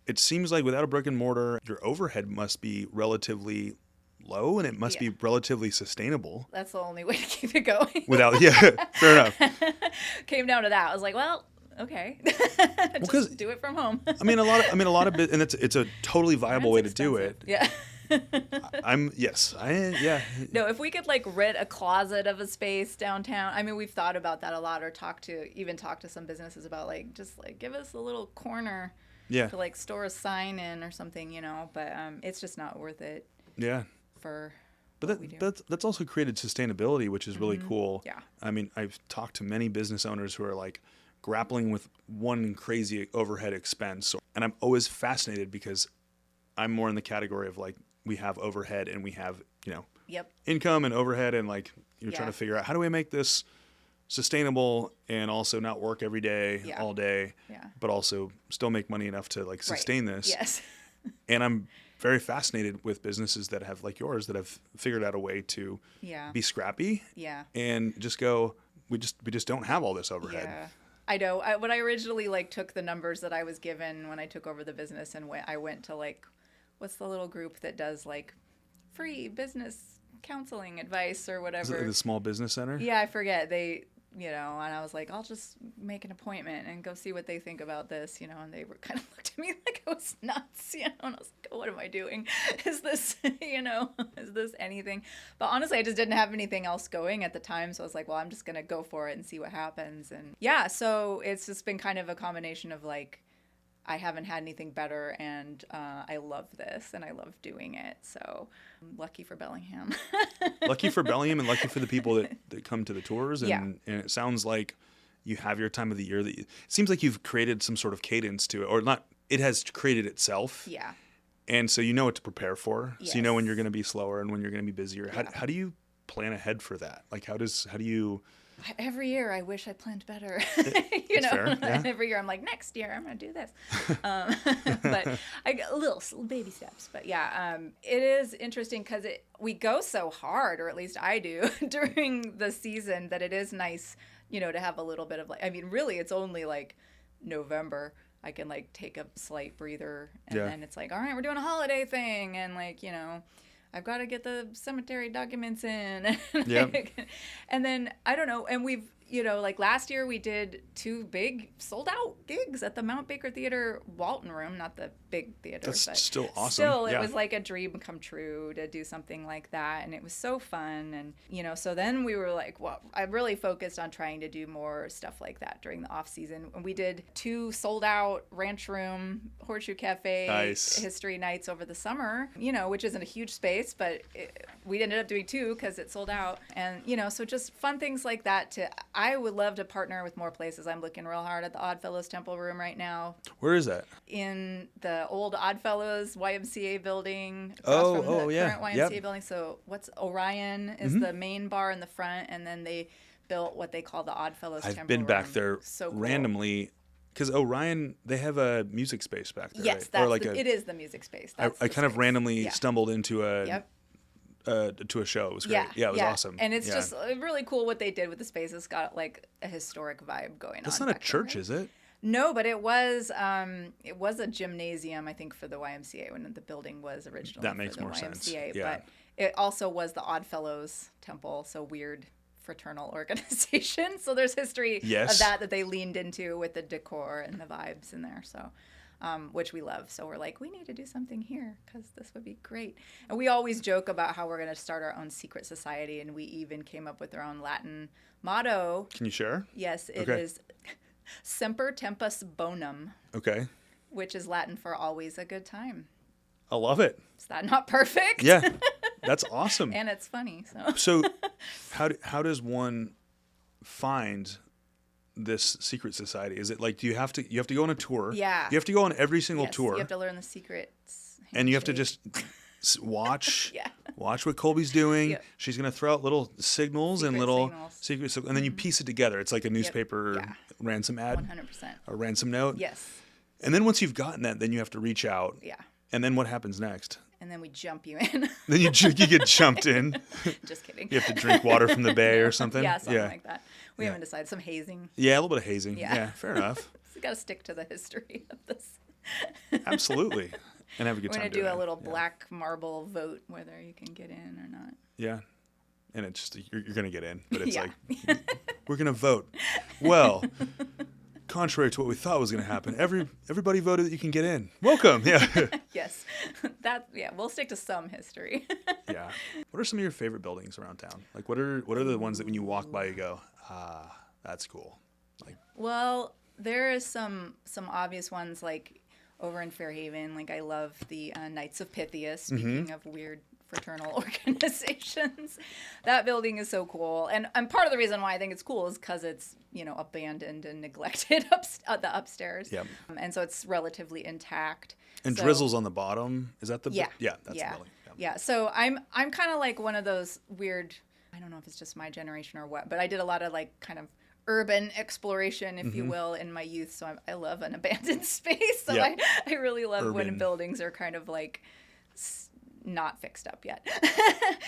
It seems like without a brick and mortar, your overhead must be relatively low and it must be relatively sustainable. That's the only way to keep it going. Fair enough. Came down to that. I was like, well, okay. Just do it from home. I mean, a lot of and it's a totally viable way to do it. Yeah. No, if we could like rent a closet of a space downtown, I mean, we've thought about that a lot or talk to some businesses about like, just like give us a little corner to like store a sign in or something, you know, but it's just not worth it. Yeah. But that's also created sustainability, which is really cool. Yeah. I mean, I've talked to many business owners who are like grappling with one crazy overhead expense. And I'm always fascinated because I'm more in the category of like, we have overhead and we have, you know, income and overhead. And like, you're trying to figure out how do we make this sustainable and also not work every day, Yeah. all day, Yeah. but also still make money enough to like sustain this. Yes. And I'm very fascinated with businesses that have, like yours, that have figured out a way to Yeah. be scrappy Yeah. and just go, we just don't have all this overhead. Yeah. I know. When I originally like took the numbers that I was given when I took over the business and I went to like, what's the little group that does like free business counseling advice or Is whatever? it the Small Business Center? Yeah, I forget. And I was like, I'll just make an appointment and go see what they think about this, and they were kind of looked at me like I was nuts, and I was like, what am I doing? Is this, is this anything? But honestly, I just didn't have anything else going at the time. So I was like, well, I'm just going to go for it and see what happens. And yeah, so it's just been kind of a combination of like, I haven't had anything better, and I love this, and I love doing it. So I'm lucky for Bellingham. Lucky for Bellingham and lucky for the people that come to the tours. And, Yeah. and it sounds like you have your time of the year. It seems like you've created some sort of cadence to it, or not. It has created itself. Yeah. And so you know what to prepare for. Yes. So you know when you're going to be slower and when you're going to be busier. Yeah. How do you plan ahead for that? Like how do you... Every year, I wish I planned better. That's fair, yeah. Every year, I'm like, next year, I'm going to do this. But I get little baby steps. But yeah, it is interesting because we go so hard, or at least I do, during the season that it is nice, to have a little bit of like, I mean, really, it's only like November. I can like take a slight breather, and then it's like, all right, we're doing a holiday thing, and like, I've got to get the cemetery documents in. Yep. And then, I don't know, and we've, like last year we did 2 big sold out gigs at the Mount Baker Theater Walton Room, not the big theater. That's but still awesome. Still, it Yeah. was like a dream come true to do something like that. And it was so fun. And, so then we were like, well, I really focused on trying to do more stuff like that during the off season. And we did 2 sold out Ranch Room, Horseshoe Cafe history nights over the summer, which isn't a huge space, but we ended up doing 2 because it sold out. And, so just fun things like that I would love to partner with more places. I'm looking real hard at the Oddfellows Temple Room right now. Where is that? In the old Oddfellows YMCA building. Across from the current YMCA building. So Orion is the main bar in the front, and then they built what they call the Oddfellows Temple Room. I've been back there so cool. randomly. Because Orion, they have a music space back there. Yes, right? it is the music space. I kind of randomly stumbled into to a show. It was great. Yeah, it was awesome. And it's just really cool what they did with the space. It's got like a historic vibe going on. That's not a church, is it? No, but it was a gymnasium, I think, for the YMCA when the building was originally that makes for the more YMCA. sense. Yeah. But it also was the Oddfellows Temple, so weird fraternal organization. So there's history of that they leaned into with the decor and the vibes in there. So which we love. So we're like, we need to do something here because this would be great. And we always joke about how we're going to start our own secret society, and we even came up with our own Latin motto. Can you share? Yes, it is Semper Tempus Bonum. Okay. Which is Latin for always a good time. I love it. Is that not perfect? Yeah, that's awesome. And it's funny. So how does one find this secret society? Is it like, do you have to go on a tour? Yeah. You have to go on every single tour. You have to learn the secrets. And you have to just watch yeah. watch what Kolby's doing. Yep. She's going to throw out little signals and little secrets, and then you Mm-hmm. piece it together. It's like a newspaper ransom ad. 100%. A ransom note. Yes. And then once you've gotten that, then you have to reach out. Yeah. And then what happens next? And then we jump you in. Then you get jumped in. Just kidding. You have to drink water from the bay or something. Yeah, something like that. We haven't decided. Some hazing. Yeah, a little bit of hazing. Yeah. Yeah, fair enough. So you got to stick to the history of this. Absolutely. And have a good time. We're going to do a little black marble vote whether you can get in or not. Yeah. And it's just, you're going to get in. But it's like, we're going to vote. Well, contrary to what we thought was going to happen, everybody voted that you can get in. Welcome. Yeah. Yes. We'll stick to some history. Yeah. What are some of your favorite buildings around town? Like, what are the ones that when you walk by, you go, that's cool? Like, well, there is some obvious ones like over in Fairhaven. Like I love the Knights of Pythias. Speaking of weird fraternal organizations, that building is so cool. And part of the reason why I think it's cool is because it's abandoned and neglected the upstairs. Yep. And so it's relatively intact. And Drizzle's on the bottom. Is that the that's the building. Yeah. So I'm kind of like one of those weird. I don't know if it's just my generation or what, but I did a lot of like kind of urban exploration, if you will, in my youth. So I love an abandoned space. So Yeah. I really love when Urban. buildings are kind of like not fixed up yet.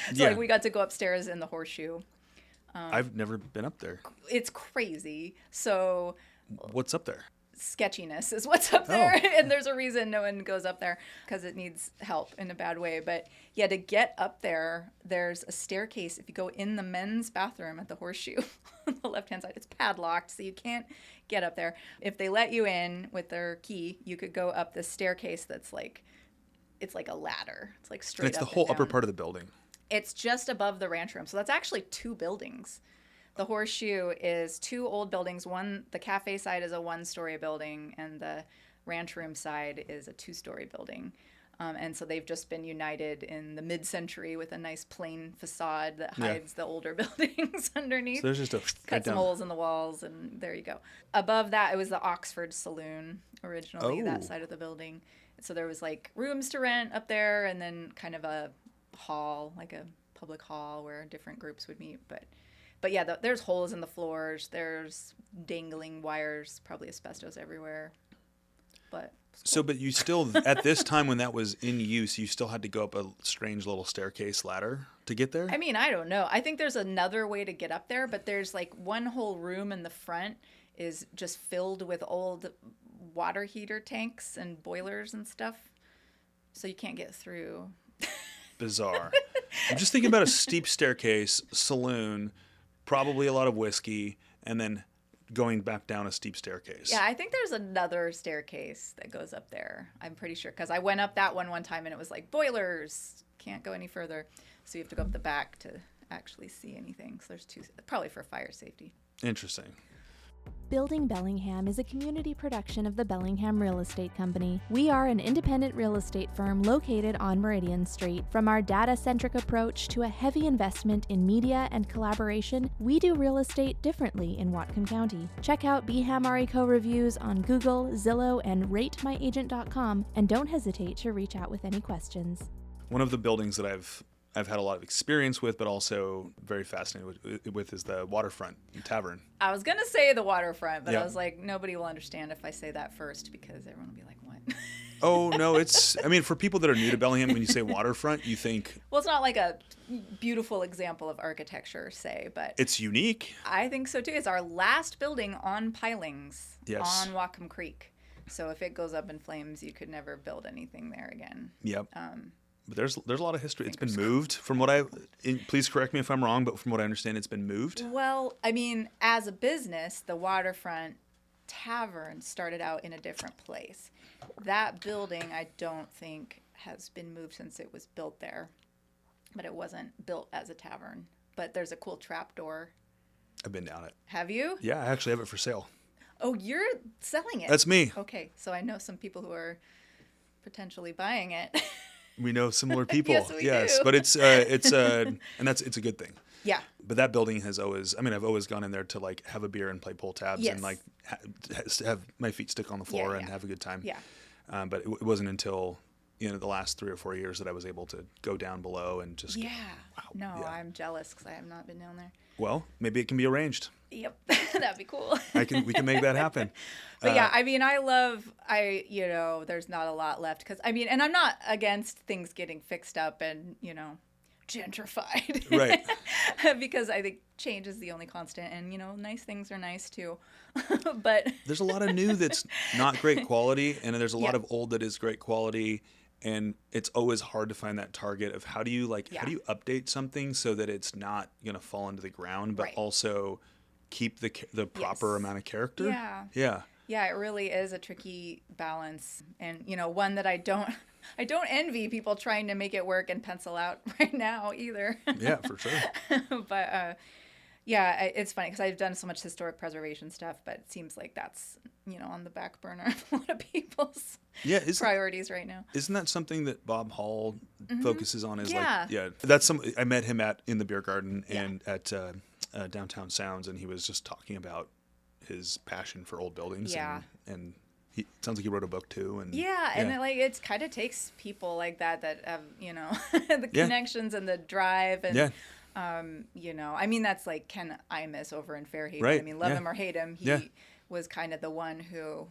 So Yeah. like we got to go upstairs in the horseshoe. I've never been up there. It's crazy. So What's up there? sketchiness is what's up there. And there's a reason no one goes up there, because it needs help in a bad way. But yeah, to get up there, there's a staircase. If you go in the men's bathroom at the horseshoe on the left-hand side, it's padlocked, so you can't get up there. If they let you in with their key, you could go up this staircase that's like, it's like a ladder. It's like straight And it's up the whole and upper down. part of the building. It's just above the ranch room. So that's actually 2 buildings. The horseshoe is 2 old buildings. One, the cafe side is a 1-story building, and the ranch room side is a 2-story building. And so they've just been united in the mid-century with a nice plain facade that hides the older buildings underneath. So there's just a Cut right some down. holes in the walls, and there you go. Above that, it was the Oxford Saloon originally, that Oh. side of the building. So there was like rooms to rent up there, and then kind of a hall, like a public hall where different groups would meet. But yeah, there's holes in the floors. There's dangling wires, probably asbestos everywhere. But So, but you still, at this time when that was in use, you still had to go up a strange little staircase ladder to get there? I mean, I don't know. I think there's another way to get up there, but there's like one whole room in the front is just filled with old water heater tanks and boilers and stuff. So you can't get through. Bizarre. I'm just thinking about a steep staircase, saloon, probably a lot of whiskey, and then going back down a steep staircase. Yeah, I think there's another staircase that goes up there. I'm pretty sure, because I went up that one time and it was like boilers, can't go any further. So you have to go up the back to actually see anything. So there's 2, probably for fire safety. Interesting. Building Bellingham is a community production of the Bellingham Real Estate Company. We are an independent real estate firm located on Meridian Street. From our data-centric approach to a heavy investment in media and collaboration, we do real estate differently in Whatcom County. Check out Beham Co reviews on Google, Zillow, and ratemyagent.com, and don't hesitate to reach out with any questions. One of the buildings that I've had a lot of experience with, but also very fascinated with is the Waterfront Tavern. I was going to say the waterfront, but Yeah. I was like, nobody will understand if I say that first, because everyone will be like, what? Oh, no, I mean, for people that are new to Bellingham, when you say waterfront, you think Well, it's not like a beautiful example of architecture, say, but it's unique. I think so too. It's our last building on pilings Yes. on Whatcom Creek. So if it goes up in flames, you could never build anything there again. Yep. But there's a lot of history. It's been moved from what please correct me if I'm wrong, but from what I understand, it's been moved. Well, I mean, as a business, the Waterfront Tavern started out in a different place. That building, I don't think, has been moved since it was built there. But it wasn't built as a tavern. But there's a cool trapdoor. I've been down it. Have you? Yeah, I actually have it for sale. Oh, you're selling it. That's me. Okay, so I know some people who are potentially buying it. We know similar people. Yes, we yes, do. but it's and it's a good thing. Yeah. But that building has always, I mean, I've always gone in there to like have a beer and play pull tabs Yes. and like have my feet stick on the floor and yeah. have a good time. Yeah. But it wasn't until the last 3 or 4 years that I was able to go down below and just. Yeah. No, yeah. I'm jealous because I have not been down there. Well, maybe it can be arranged. Yep. That'd be cool. We can make that happen. But yeah, I mean, there's not a lot left because, I mean, and I'm not against things getting fixed up and, gentrified. Right. Because I think change is the only constant and, nice things are nice too. But There's a lot of new that's not great quality, and there's a lot Yep. of old that is great quality. And it's always hard to find that target of how do you update something so that it's not going to fall into the ground, but Right. also keep the proper Yes. amount of character. Yeah. Yeah. Yeah, it really is a tricky balance, and one that I don't envy people trying to make it work and pencil out right now either. Yeah, for sure. But yeah, it's funny because I've done so much historic preservation stuff, but it seems like that's on the back burner of a lot of people's Yeah, priorities right now. isn't that something that Bob Hall focuses on? Is Yeah. that's I met him in the beer garden and at Downtown Sounds, and he was just talking about his passion for old buildings. Yeah. And he sounds like he wrote a book too. And Yeah, and it kind of takes people like that have the Yeah. connections and the drive and Yeah. I mean, that's like Ken Imus over in Fairhaven. Right. I mean, love him or hate him, he Yeah. was kind of the one who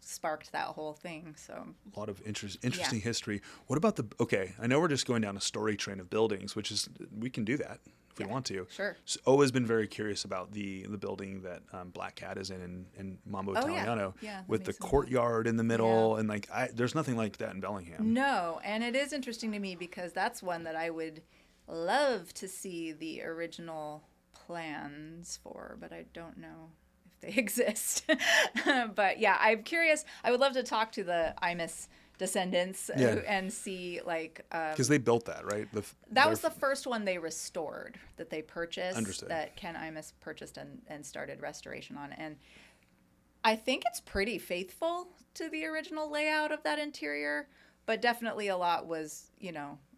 sparked that whole thing. So A lot of interesting history. What about okay, I know we're just going down a story train of buildings, which is, we can do that if we want to. Sure. So, always been very curious about the building that Black Cat is in Mambo Italiano, with the courtyard in the middle, and like there's nothing like that in Bellingham. No, and it is interesting to me because that's one that I would love to see the original plans for, but I don't know if they exist. But yeah, I'm curious. I would love to talk to the Imus descendants and see like because they built that, right? That was the first one they restored, that they purchased. Understood. That Ken Imus purchased and started restoration on. And I think it's pretty faithful to the original layout of that interior, but definitely a lot was,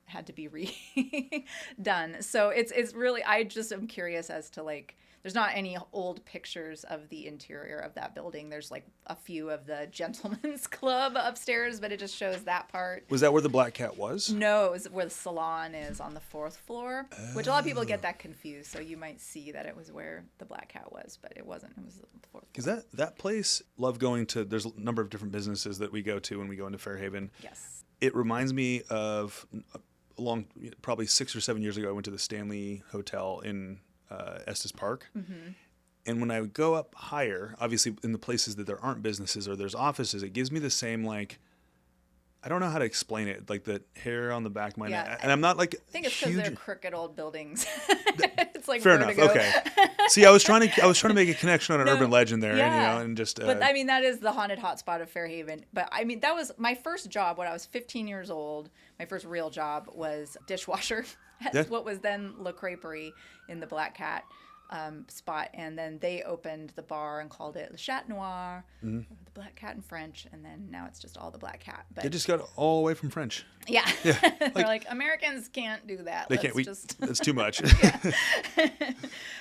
had to be redone. So it's really, I just am curious as to like, there's not any old pictures of the interior of that building. There's like a few of the gentleman's club upstairs, but it just shows that part. Was that where the Black Cat was? No, it was where the salon is on the 4th floor, which a lot of people get that confused. So you might see that it was where the Black Cat was, but it wasn't. It was the 4th floor. Because that place, love going to, there's a number of different businesses that we go to when we go into Fairhaven. Yes. It reminds me of probably 6 or 7 years ago, I went to the Stanley Hotel in Estes Park. Mm-hmm. And when I would go up higher, obviously in the places that there aren't businesses or there's offices, it gives me the same, like, I don't know how to explain it, like the hair on the back of my neck. And I'm not like I think it's because they're crooked old buildings. It's like fair vertigo. enough. Okay. See, I was trying to make a connection on an urban legend there, and just. But I mean, that is the haunted hotspot of Fairhaven. But I mean, that was my first job when I was 15 years old. My first real job was dishwasher at what was then La Creperie in the Black Cat spot, and then they opened the bar and called it Le Chat Noir, or the Black Cat in French, and then now it's just all the Black Cat. But they just got all away from French. Yeah. They're like, Americans can't do that. They can't. That's too much.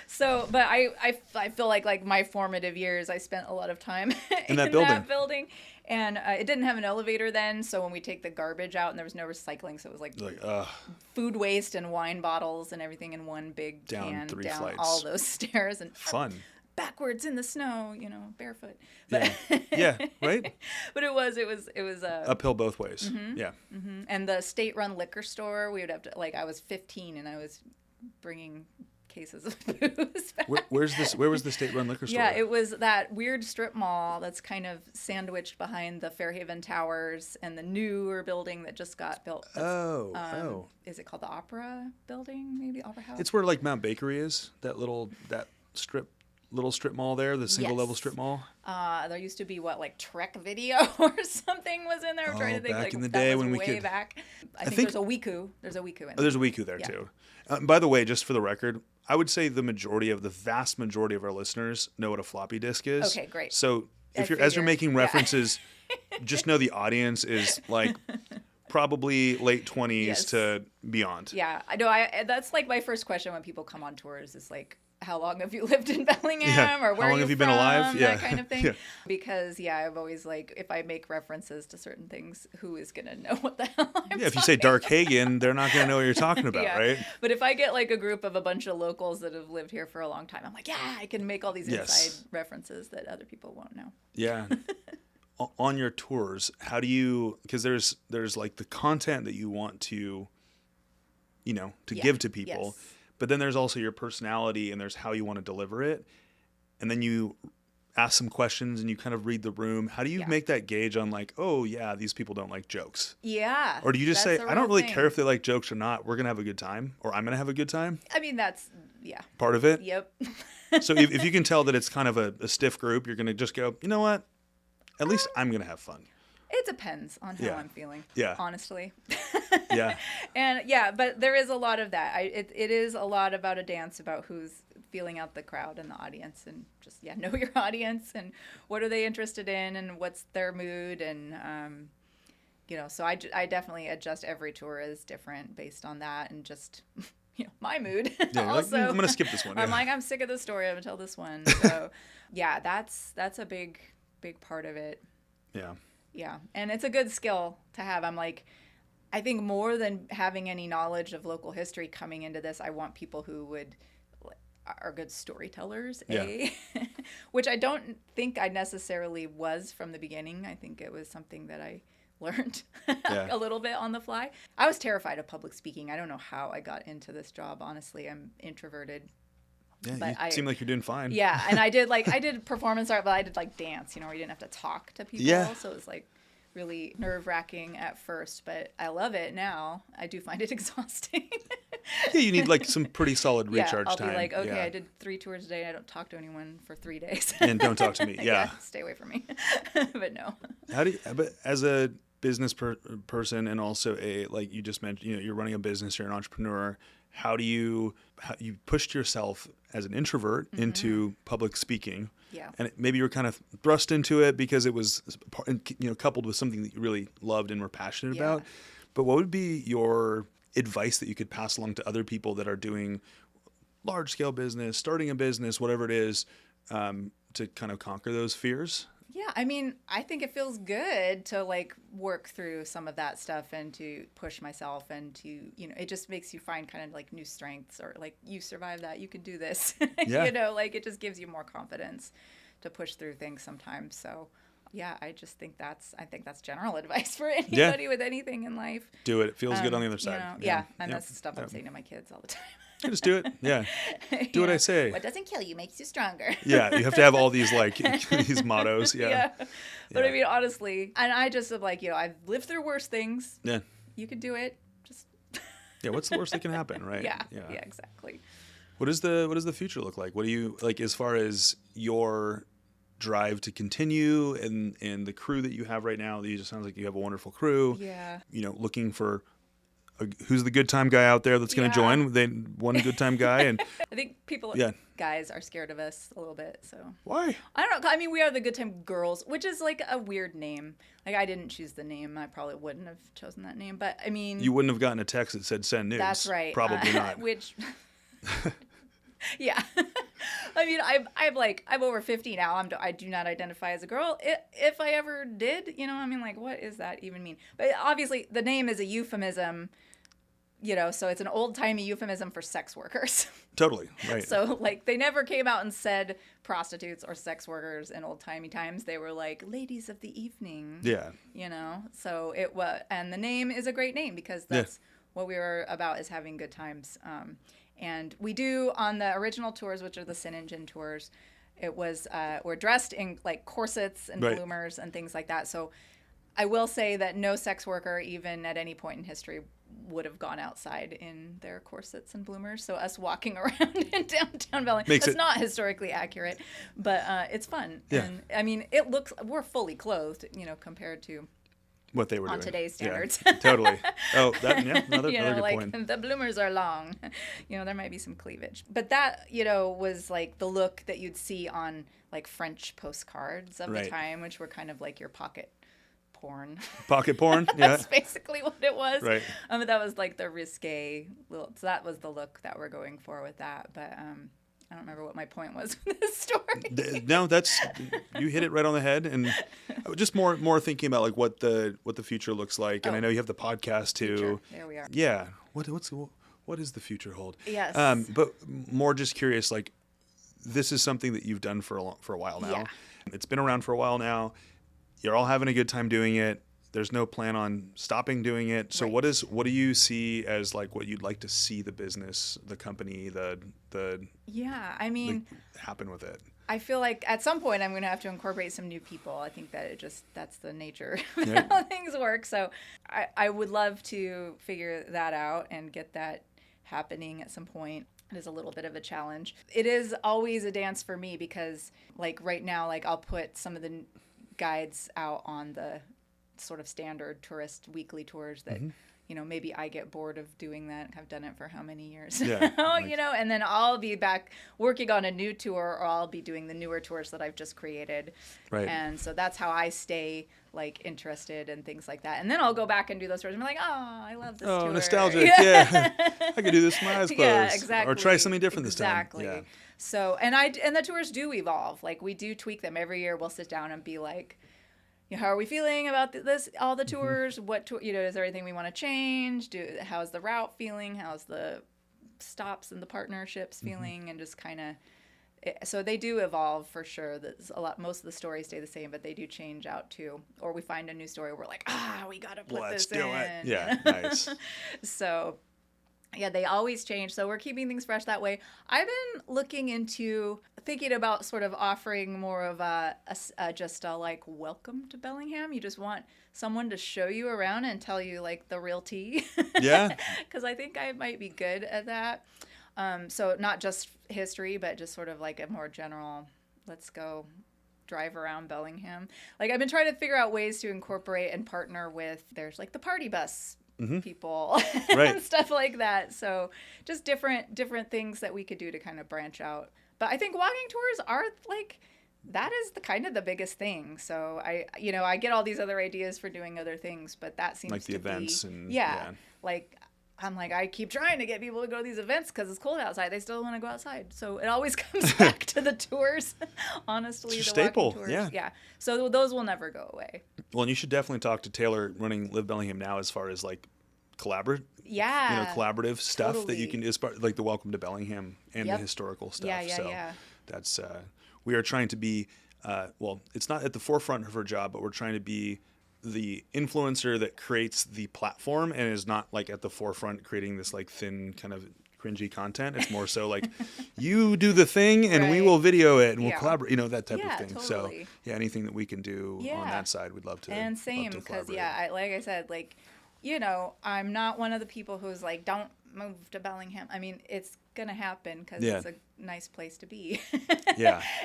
So, but I feel like my formative years, I spent a lot of time in that building. And it didn't have an elevator then, so when we take the garbage out, and there was no recycling, so it was like food waste and wine bottles and everything in one big can down down all those stairs and fun backwards in the snow, barefoot. But, yeah, right. But it was uphill both ways. Mm-hmm, yeah. Mm-hmm. And the state-run liquor store, we would have to I was 15 and I was bringing cases of booze back. Where was the state-run liquor store? Yeah, it was that weird strip mall that's kind of sandwiched behind the Fairhaven Towers and the newer building that just got built. Is it called the Opera Building? Maybe Opera House? It's where like Mount Bakery is. Little strip mall there, the single level strip mall. There used to be Trek Video or something was in there. I'm trying to think back in the day when we could. Back. I think there's a Wiku. There's a Wiku in there. There's a Wiku there too. By the way, just for the record, I would say the vast majority of our listeners know what a floppy disk is. Okay, great. So as you're making references, just know the audience is like probably late 20s to beyond. Yeah, I know. That's like my first question when people come on tours is like, how long have you lived in Bellingham, or where how long have you been alive? That kind of thing. Because I've always if I make references to certain things, who is gonna know what the hell I'm if you say Dark Hagen, they're not gonna know what you're talking about, right? But if I get a group of a bunch of locals that have lived here for a long time, I'm like, I can make all these inside references that other people won't know. Yeah. On your tours, how do you? Because there's the content that you want to, give to people. Yes. But then there's also your personality and there's how you want to deliver it. And then you ask some questions and you kind of read the room. How do you make that gauge on these people don't like jokes? Yeah. Or do you just say, I don't really care if they like jokes or not. We're going to have a good time, or I'm going to have a good time? I mean, that's, part of it? Yep. So if you can tell that it's kind of a stiff group, you're going to just go, you know what? At least I'm going to have fun. It depends on how I'm feeling. Yeah. Honestly. Yeah. And but there is a lot of that. It is a lot about a dance, about who's feeling out the crowd and the audience, and just know your audience and what are they interested in and what's their mood, and so I definitely adjust. Every tour is different based on that, and just my mood. Yeah, also, I'm gonna skip this one. I'm I'm sick of this story. I'm gonna tell this one. So that's a big part of it. Yeah. Yeah, and it's a good skill to have. I'm I think more than having any knowledge of local history coming into this, I want people who are good storytellers, which I don't think I necessarily was from the beginning. I think it was something that I learned a little bit on the fly. I was terrified of public speaking. I don't know how I got into this job, honestly. I'm introverted. Yeah, but you seem like you're doing fine. Yeah, and I did performance art, but I did like dance, where you didn't have to talk to people. Yeah. So it was like really nerve-wracking at first, but I love it now. I do find it exhausting. Yeah, you need like some pretty solid recharge I'll time. be like, okay, yeah. I did 3 tours a day. I don't talk to anyone for 3 days. And don't talk to me. Yeah. Stay away from me. But no. But as a business person and also like you just mentioned, you're running a business, you're an entrepreneur. How you pushed yourself as an introvert into public speaking? Yeah. And maybe you were kind of thrust into it because it was, coupled with something that you really loved and were passionate about. But what would be your advice that you could pass along to other people that are doing large scale business, starting a business, whatever it is, to kind of conquer those fears? Yeah, I mean, I think it feels good to like work through some of that stuff and to push myself and to, it just makes you find kind of like new strengths, or like you survive that, you can do this. Yeah. Like it just gives you more confidence to push through things sometimes. So yeah, I think that's general advice for anybody with anything in life. Do it. It feels good on the other side. And that's the stuff I'm saying to my kids all the time. Just do it. Yeah. Do what I say. What doesn't kill you makes you stronger. Yeah. You have to have all these these mottos. Yeah. But I mean, honestly, and I just am like, I've lived through worse things. Yeah. You can do it. Just. Yeah. What's the worst that can happen, right? Yeah, exactly. What does the future look like? What do you like as far as your drive to continue and the crew that you have right now? It just sounds like you have a wonderful crew. Yeah. Looking for who's the good time guy out there that's going to join? One good time guy, and I think guys are scared of us a little bit. So why? I don't know. I mean, we are the good time girls, which is like a weird name. Like I didn't choose the name. I probably wouldn't have chosen that name. But I mean, you wouldn't have gotten a text that said "send news." That's right. Probably not. Which. Yeah. I mean, I'm over 50 now. I do not identify as a girl. If I ever did, I mean, like, what does that even mean? But obviously, the name is a euphemism, so it's an old-timey euphemism for sex workers. Totally, right. So, like, they never came out and said prostitutes or sex workers in old-timey times. They were like, ladies of the evening. Yeah. So it was, and the name is a great name because that's what we were about, is having good times. And we do, on the original tours, which are the Sin Engine tours, it was, we're dressed in like corsets and bloomers and things like that. So I will say that no sex worker, even at any point in history, would have gone outside in their corsets and bloomers. So us walking around in downtown Bellingham, that's not historically accurate, but it's fun. Yeah. And I mean, we're fully clothed, compared to what they were doing on today's standards. Yeah, totally. Oh, another good like, point. The bloomers are long. There might be some cleavage. But that, was like the look that you'd see on like French postcards of the time, which were kind of like your pocket porn. Pocket porn? Yeah. That's basically what it was. Right. But that was like the risque look. So that was the look that we're going for with that. But I don't remember what my point was with this story. No, you hit it right on the head, and just more thinking about like what the future looks like. And I know you have the podcast too. Future. There we are. Yeah. What does the future hold? Yes. But more just curious, like this is something that you've done for a while now. Yeah. It's been around for a while now. You're all having a good time doing it. There's no plan on stopping doing it. So what do you see as like what you'd like to see the business, the company, the happen with it? I feel like at some point I'm going to have to incorporate some new people. I think that that's the nature of how things work. So I would love to figure that out and get that happening at some point. It is a little bit of a challenge. It is always a dance for me because like right now, like I'll put some of the guides out on the sort of standard tourist weekly tours that maybe I get bored of doing that. I've done it for how many years? And then I'll be back working on a new tour, or I'll be doing the newer tours that I've just created. Right. And so that's how I stay like interested and things like that. And then I'll go back and do those tours and be like, oh, I love this tour. Oh, nostalgic. Yeah. I could do this with my eyes closed. Yeah, exactly. Or try something different this time. Exactly. Yeah. So, and the tours do evolve. Like we do tweak them every year. We'll sit down and be like, how are we feeling about this, all the tours? What, is there anything we want to change? How's the route feeling? How's the stops and the partnerships feeling? And just kind of, so they do evolve for sure. That's a lot. Most of the stories stay the same, but they do change out too. Or we find a new story. We're like, we got to put Let's this do in. it. Yeah, nice. So, yeah, they always change. So we're keeping things fresh that way. I've been thinking about sort of offering more of just a like welcome to Bellingham. You just want someone to show you around and tell you like the real tea. Yeah. Because I think I might be good at that. So not just history, but just sort of like a more general, let's go drive around Bellingham. Like I've been trying to figure out ways to incorporate and partner with, there's like the party bus people Right. and stuff like that. So just different things that we could do to kind of branch out. But I think walking tours are like, that is the kind of the biggest thing. So I get all these other ideas for doing other things, but that seems Like the to events be, and like I'm like, I keep trying to get people to go to these events because it's cold outside. They still want to go outside. So it always comes back to the tours, honestly. It's your the staple, walking tours. Yeah. So those will never go away. Well, and you should definitely talk to Taylor running Live Bellingham now as far as like collaborative stuff that you can do as part like the Welcome to Bellingham and the historical stuff. Yeah. That's we are trying to be it's not at the forefront of her job, but we're trying to be the influencer that creates the platform and is not like at the forefront creating this like thin kind of cringy content. It's more so like you do the thing and we will video it and we'll collaborate, that type of thing. Totally. So anything that we can do on that side, we'd love to. And same, because like I said, like, I'm not one of the people who's like, don't move to Bellingham. I mean, it's gonna happen because it's a nice place to be.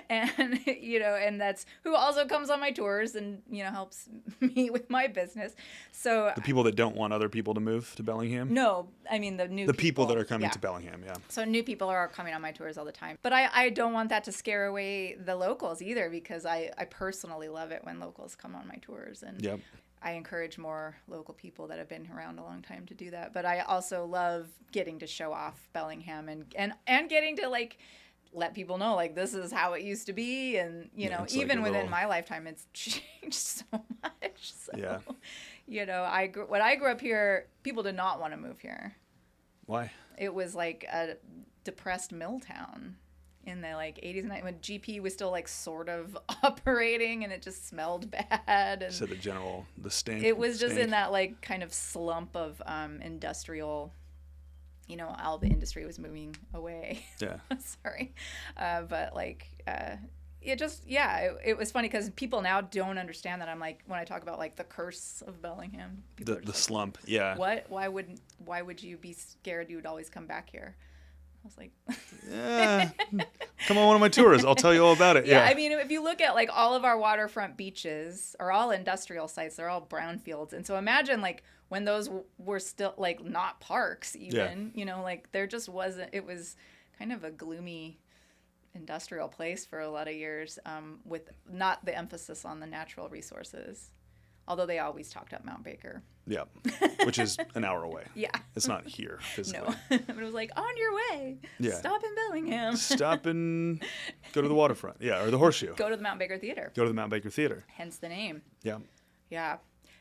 And and that's who also comes on my tours and helps me with my business. So the people that don't want other people to move to Bellingham. No, I mean the people that are coming to Bellingham. Yeah. So new people are coming on my tours all the time, but I don't want that to scare away the locals either, because I personally love it when locals come on my tours, and I encourage more local people that have been around a long time to do that. But I also love getting to show off Bellingham and getting to like let people know like this is how it used to be, and even like within my lifetime it's changed so much. So when I grew up here, people did not want to move here. Why? It was like a depressed mill town in the like 80s and 90s when GP was still like sort of operating, and it just smelled bad. And so the stink. It was just in that like kind of slump of industrial, all the industry was moving away. Yeah. Sorry. But like it just, it was funny because people now don't understand that. I'm like, when I talk about like the curse of Bellingham, the like, slump. Yeah. What? Why would you be scared you would always come back here? I was like, come on one of my tours. I'll tell you all about it. I mean, if you look at like all of our waterfront beaches are all industrial sites. They're all brownfields. And so imagine like when those were still like not parks even, like there just wasn't, it was kind of a gloomy industrial place for a lot of years with not the emphasis on the natural resources. Although they always talked up Mount Baker. Yeah, which is an hour away. Yeah. It's not here physically. No. But it was like, on your way. Yeah. Stop in Bellingham. Stop and go to the waterfront. Yeah, or the Horseshoe. Go to the Mount Baker Theater. Go to the Mount Baker Theater. Hence the name. Yeah. Yeah.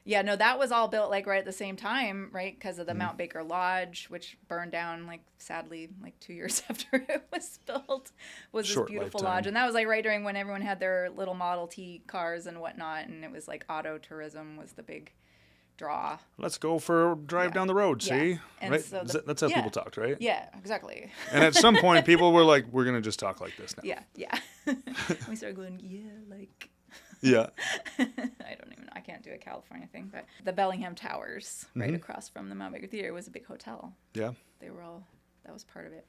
Yeah, no, that was all built like right at the same time, right? Because of the Mount Baker Lodge, which burned down like sadly like 2 years after it was built, was this beautiful lodge. And that was like right during when everyone had their little Model T cars and whatnot. And it was like auto tourism was the big draw. Let's go for a drive down the road, see? And right? so That's how people talked, right? Yeah, exactly. And at some point, people were like, we're going to just talk like this now. Yeah. We started going, like... Yeah. I don't even know. I can't do a California thing, but the Bellingham Towers right across from the Mount Baker Theater was a big hotel. Yeah. They were all, that was part of it.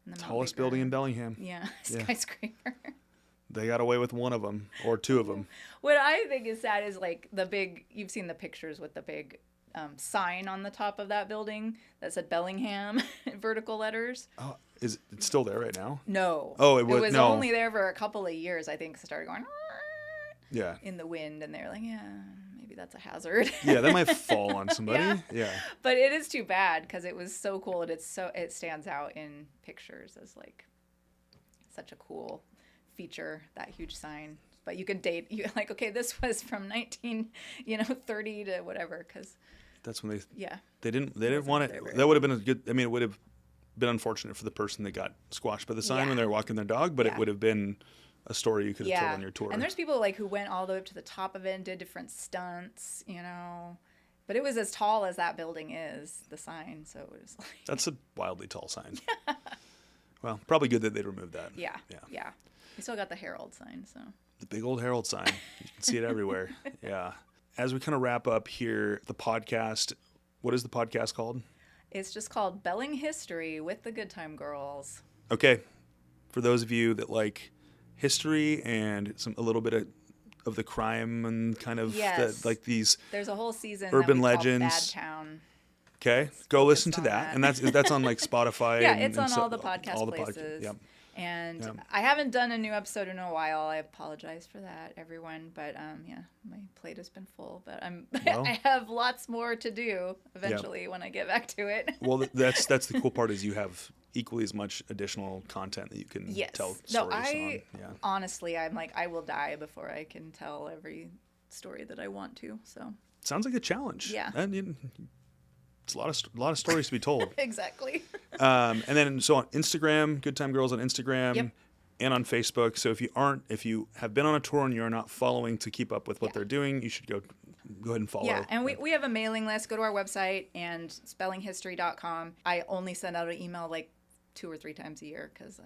And the tallest building in Bellingham. Yeah, skyscraper. They got away with one of them or two of them. What I think is sad is like the big, you've seen the pictures with the big sign on the top of that building that said Bellingham in vertical letters. Oh, is it still there right now? No. Oh, it was no. Only there for a couple of years, I think. It started going in the wind, and they're like, maybe that's a hazard. Yeah, that might fall on somebody. Yeah. But it is too bad because it was so cool, and it stands out in pictures as like such a cool feature, that huge sign. but you could date. You like, okay, this was from 1930 to whatever, because that's when they they didn't want it. very That would have been a good. I mean, it would have been unfortunate for the person that got squashed by the sign when they were walking their dog, but it would have been a story you could have told on your tour. And there's people like who went all the way up to the top of it and did different stunts, But it was as tall as that building is, the sign. So it was like that's a wildly tall sign. Well, probably good that they removed that. Yeah. We still got the Herald sign, so. The big old Herald sign. You can see it everywhere. Yeah. As we kind of wrap up here, the podcast, what is the podcast called? It's just called Bellinghistory with the Good Time Girls. Okay. For those of you that like history and a little bit of the crime and kind of like these there's a whole season urban that we legends. call Bad Town. Okay. Go listen to that. And that's on like Spotify. Yeah, it's on all the podcast places. Yep. And I haven't done a new episode in a while. I apologize for that, everyone. But my plate has been full. But I have lots more to do eventually when I get back to it. Well, that's the cool part is you have equally as much additional content that you can tell stories on. Yeah. Honestly, I'm like, I will die before I can tell every story that I want to. So sounds like a challenge. Yeah. And it's a lot of stories to be told. Exactly. And then so on Instagram, Good Time Girls on Instagram and on Facebook. So if you have been on a tour and you're not following to keep up with what they're doing, you should go ahead and follow. Yeah, and we have a mailing list. Go to our website and bellinghistory.com. I only send out an email like 2 or 3 times a year because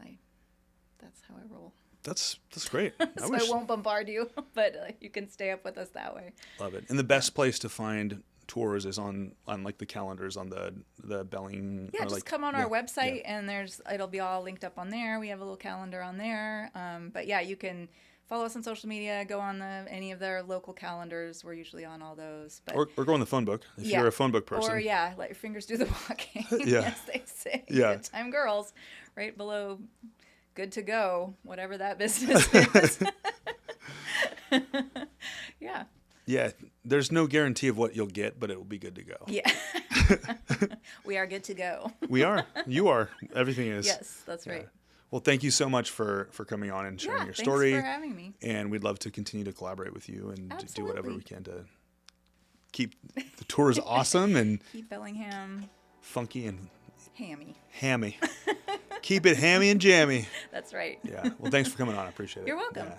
that's how I roll. That's great. So I won't bombard you, but you can stay up with us that way. Love it. And the best place to find tours is on like the calendars on the Belling. Yeah, just come on our website and it'll be all linked up on there. We have a little calendar on there. But yeah, you can follow us on social media. Go on any of their local calendars. We're usually on all those. But or go on the phone book if you're a phone book person. Or let your fingers do the walking. Yeah. As they say. Yeah. Good Time Girls, right below Good to Go, whatever that business is. Yeah. Yeah, there's no guarantee of what you'll get, but it will be good to go. Yeah. We are good to go. We are. You are. Everything is. Yes, that's right. Well, thank you so much for coming on and sharing your story. Thanks for having me. And we'd love to continue to collaborate with you and do whatever Absolutely. we can to keep the tours awesome and Keep Bellingham funky and hammy. Keep it hammy and jammy. That's right. Yeah. Well, thanks for coming on. I appreciate it. You're welcome. Yeah.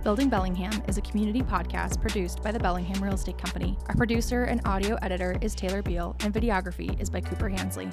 Building Bellingham is a community podcast produced by the Bellingham Real Estate Company. Our producer and audio editor is Taylor Beal, and videography is by Cooper Hansley.